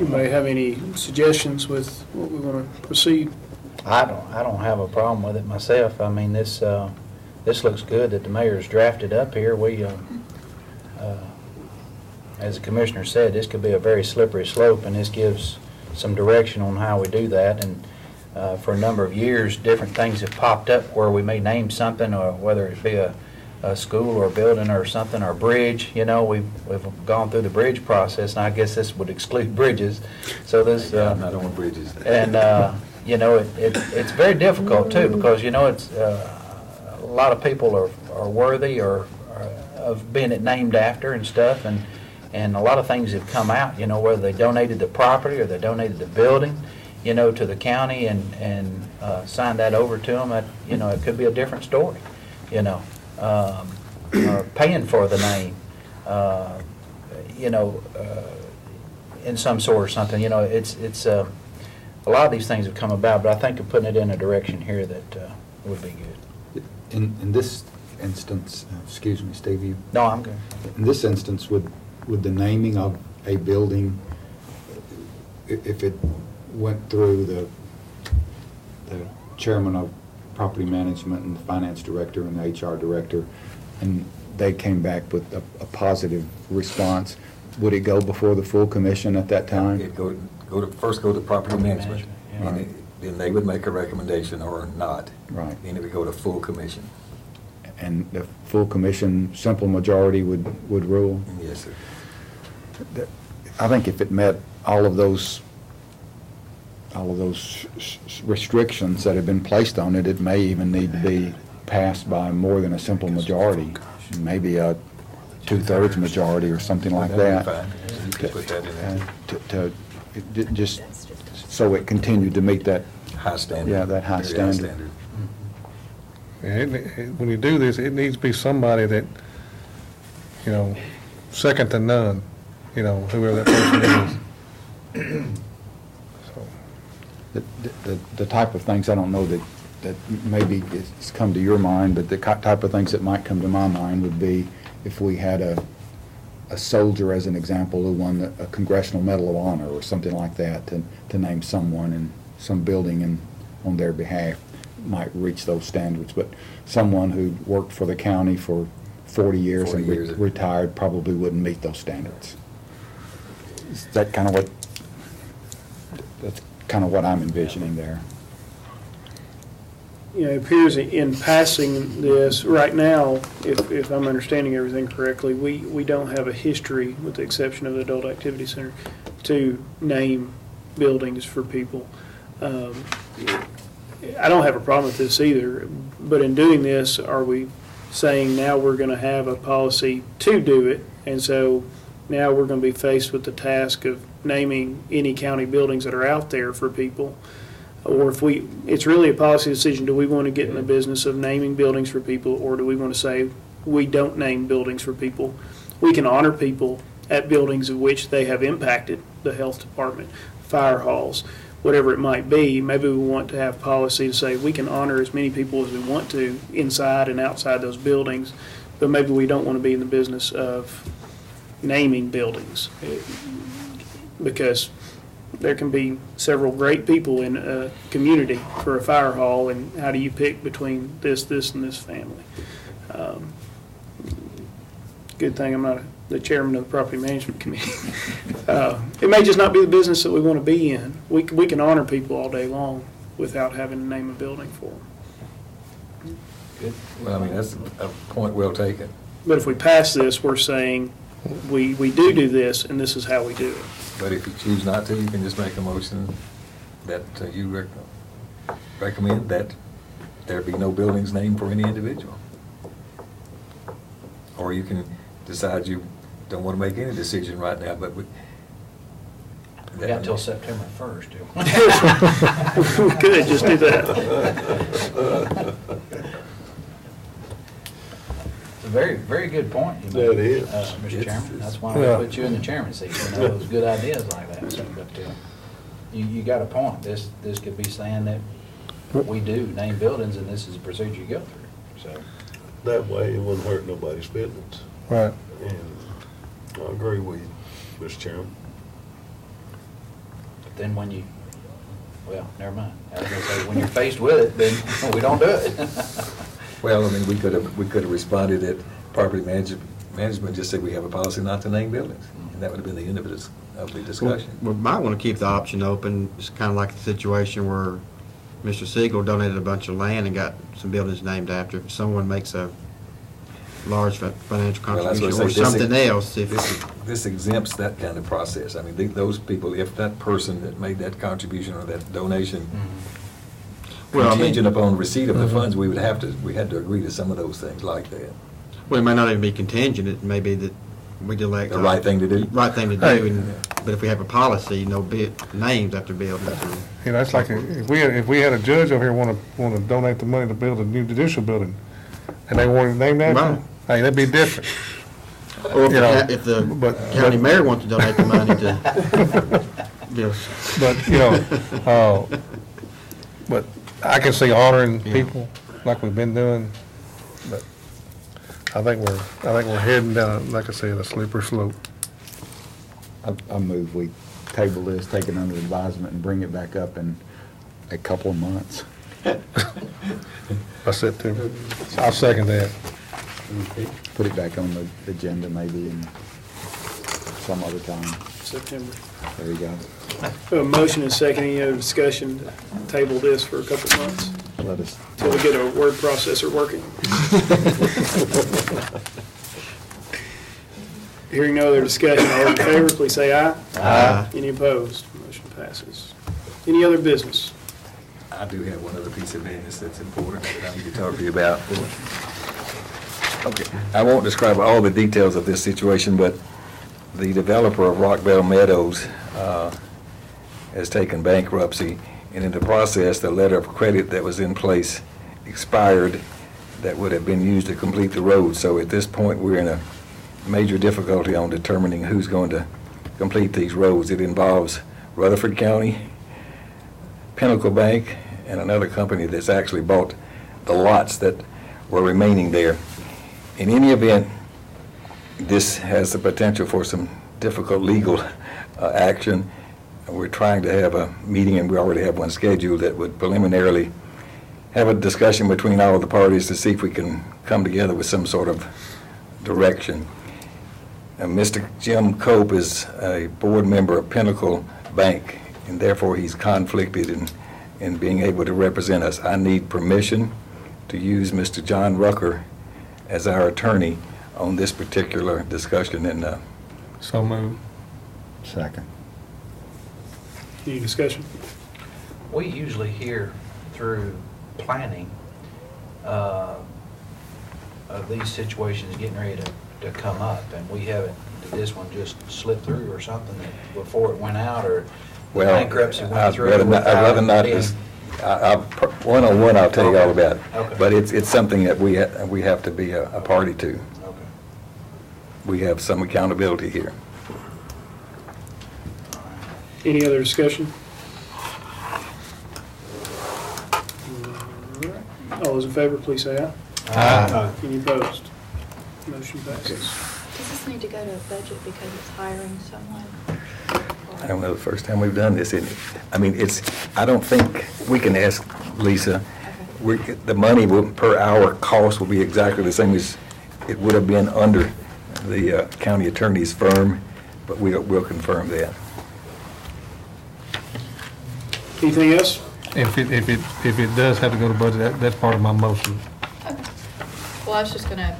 You may have any suggestions with what we want to proceed? I don't have a problem with it myself. I mean, this looks good that the mayor's drafted up here. We, as the commissioner said, this could be a very slippery slope, and this gives some direction on how we do that. And for a number of years, different things have popped up where we may name something, or whether it be a a school or a building or something, or a bridge, you know, we've gone through the bridge process, and I guess this would exclude bridges. So this, I'm not on bridges. and, you know, it's very difficult too, because, you know, it's, a lot of people are worthy or of being named after and stuff, and a lot of things have come out, you know, whether they donated the property or they donated the building, you know, to the county and signed that over to them. You know, it could be a different story, you know, or paying for the name, you know, in some sort or something. You know, it's a lot of these things have come about, but I think of putting it in a direction here that would be good. In this instance, excuse me, Steve, you, No, I'm good. in this instance, would the naming of a building, if it went through the chairman of property management and the finance director and the HR director, and they came back with a positive response, would it go before the full commission at that time? It'd first go to property management, Yeah. and then they would make a recommendation or not. Right. Then it would go to full commission. And the full commission, simple majority would rule? Yes, sir. I think if it met all of those restrictions that have been placed on it, it may even need to be passed by more than a simple majority, maybe a 2/3 majority or something like That'd that. be fine. You could put that in there. Just so it continued to meet that, High standard. Yeah, that high Very standard. And when you do this, it needs to be somebody that, you know, second to none, you know, whoever that person is. So, the type of things, I don't know that maybe it's come to your mind, but the type of things that might come to my mind would be if we had a soldier, as an example, who won a Congressional Medal of Honor or something like that, to name someone in some building on their behalf, might reach those standards. But someone who worked for the county for 40 years 40 and years. retired probably wouldn't meet those standards. Is that kind of what, that's kind of what I'm envisioning there. You know, it appears in passing this, right now, if I'm understanding everything correctly, we don't have a history, with the exception of the Adult Activity Center, to name buildings for people. I don't have a problem with this either, but in doing this, are we saying now we're going to have a policy to do it, and so now we're going to be faced with the task of naming any county buildings that are out there for people? Or if it's really a policy decision, do we want to get in the business of naming buildings for people, or do we want to say we don't name buildings for people? We can honor people at buildings of which they have impacted, the health department, fire halls, whatever it might be. Maybe we want to have policy to say we can honor as many people as we want to inside and outside those buildings, but maybe we don't want to be in the business of naming buildings, because there can be several great people in a community for a fire hall, and how do you pick between this, and this family? Good thing I'm not the chairman of the property management committee. It may just not be the business that we want to be in. We can honor people all day long without having to name a building for them. Good. Well, I mean, that's a point well taken. But if we pass this, we're saying we do this, and this is how we do it. But if you choose not to, you can just make a motion that you recommend that there be no buildings named for any individual. Or you can decide you don't want to make any decision right now, but We got until September 1st. We could just do that. It's a very, very good point you That made, is. Mr. Chairman. That's why Yeah. we put you in the chairman seat, you know, those good ideas like that. So, but you got a point. This could be saying that we do name buildings, and this is the procedure you go through, so. That way, it wouldn't hurt nobody's feelings. right. And I agree with you, Mr. Chairman. But then when you, well, never mind. I was gonna say, when you're faced with it, then we don't do it. well, I mean, we could have responded that property management just said we have a policy not to name buildings. And that would have been the end of the discussion. We might want to keep the option open. It's kind of like the situation where Mr. Siegel donated a bunch of land and got some buildings named after. If someone makes a large financial Well, that's contribution what I or say, this- something else. If This exempts that kind of process. I mean, those people, if that person that made that contribution or that donation Well, I mean- contingent upon receipt of the funds, we had to agree to some of those things like that. Well, it might not even be contingent, it may be that we elect. The right thing to do? Right thing to do, Hey. but if we have a policy, no names have to be able to. You know, it's like, if we had a judge over here want to donate the money to build a new judicial building, and they want to name that, Right. hey, that'd be different. Or if You know, if the but- county mayor wants to donate the money to, yes. But, you know, but I can see honoring people like we've been doing, but I think we're heading down, like I said, a slippery slope. I move we table this, take it under advisement, and bring it back up in a couple of months. I said to, I'll second that. Put it back on the agenda maybe in some other time. September. There you go. A motion and second, any other discussion to table this for a couple of months Let us, until we get our word processor working. Hearing no other discussion, all in favor, please say aye. Aye. Any opposed? Motion passes. Any other business? I do have one other piece of business that's important that I need to talk to you about. Okay, I won't describe all the details of this situation, but the developer of Rockville Meadows has taken bankruptcy, and in the process, the letter of credit that was in place expired that would have been used to complete the road. So at this point, we're in a major difficulty on determining who's going to complete these roads. It involves Rutherford County, Pinnacle Bank, and another company that's actually bought the lots that were remaining there. In any event, this has the potential for some difficult legal action. We're trying to have a meeting, and we already have one scheduled, that would preliminarily have a discussion between all of the parties to see if we can come together with some sort of direction. Mr. Jim Cope is a board member of Pinnacle Bank, and therefore he's conflicted in being able to represent us. I need permission to use Mr. John Rucker as our attorney on this particular discussion, and So moved. second. Any discussion? We usually hear through planning of these situations getting ready to come up, and we haven't, did this one just slip through or something before it went out, or well, bankruptcy went I'd through? rather not, I'd rather not, being- one-on-one, I'll tell you all about it. Okay. But it's something that we have to be a party to. Okay. We have some accountability here. Any other discussion? All those in favor, please say aye. Aye. Any opposed? Motion passes. Does this need to go to a budget because it's hiring someone? I don't know, the first time we've done this, isn't it? I mean, I don't think, we can ask Lisa, the money per hour cost will be exactly the same as it would have been under the county attorney's firm, but we'll confirm that. Anything else? If it does have to go to budget, that's part of my motion. Okay. Well, I was just gonna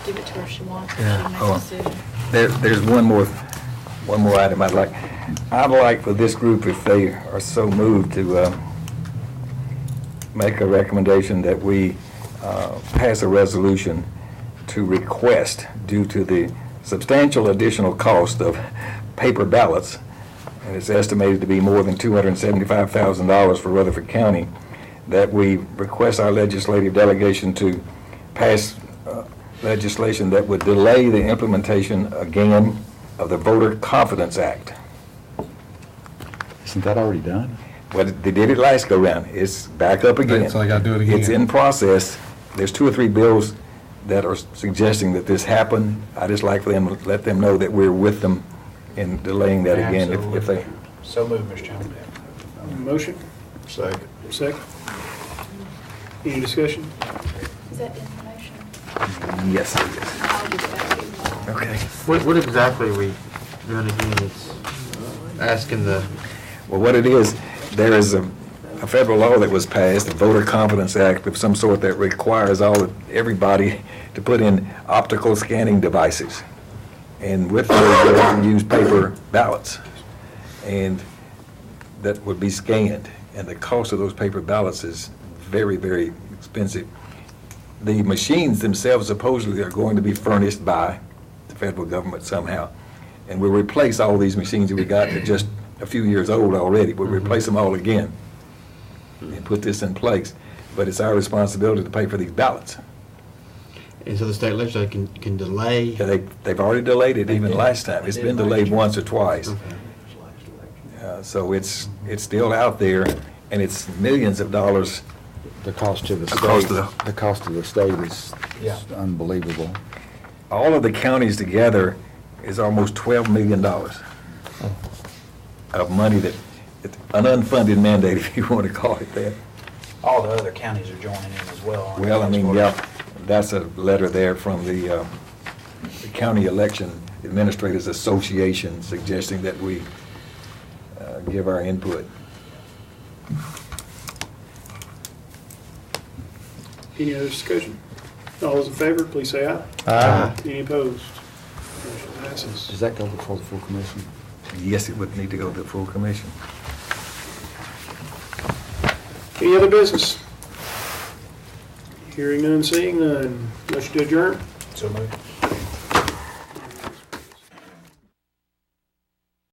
give it to her if she wants, if Yeah. she makes Oh. a decision. There's one more item I'd like for this group, if they are so moved, to make a recommendation that we pass a resolution to request, due to the substantial additional cost of paper ballots, and it's estimated to be more than $275,000 for Rutherford County, that we request our legislative delegation to pass legislation that would delay the implementation again of the Voter Confidence Act. Isn't that already done? Well, they did it last go-round. It's back up again. So they gotta do it again. It's in process. There's 2 or 3 bills that are suggesting that this happen. I just like for them to let them know that we're with them in delaying that again if they... So moved, Mr. Chairman. Motion? Second. Second? Any discussion? Is that information? Yes. I'll give it back to you. Okay. What exactly are we doing again? It's asking the, Well, what it is, there is a federal law that was passed, a Voter Confidence Act of some sort that requires everybody to put in optical scanning devices. And with those, they can use paper ballots. And that would be scanned. And the cost of those paper ballots is very, very expensive. The machines themselves supposedly are going to be furnished by the federal government somehow. And we'll replace all these machines that we got that are just a few years old already. We'll replace them all again and put this in place. But it's our responsibility to pay for these ballots. And so the state legislature can delay. Yeah, they've already delayed it even last time. It's been delayed once or twice. So it's still out there, and it's millions of dollars. The cost to the Across state, the- the cost of the state is Yeah. unbelievable. All of the counties together is almost $12 million of money that, it's an unfunded mandate, if you want to call it that. All the other counties are joining in as well. aren't Well, I they, as mean, far as- yeah, that's a letter there from the County Election Administrators Association suggesting that we give our input. Any other discussion? All those in favor, please say aye. Aye. Any opposed? Motion passes. Does that go before the full commission? Yes, it would need to go to the full commission. Any other business? Hearing none, seeing none. Motion to adjourn? So moved.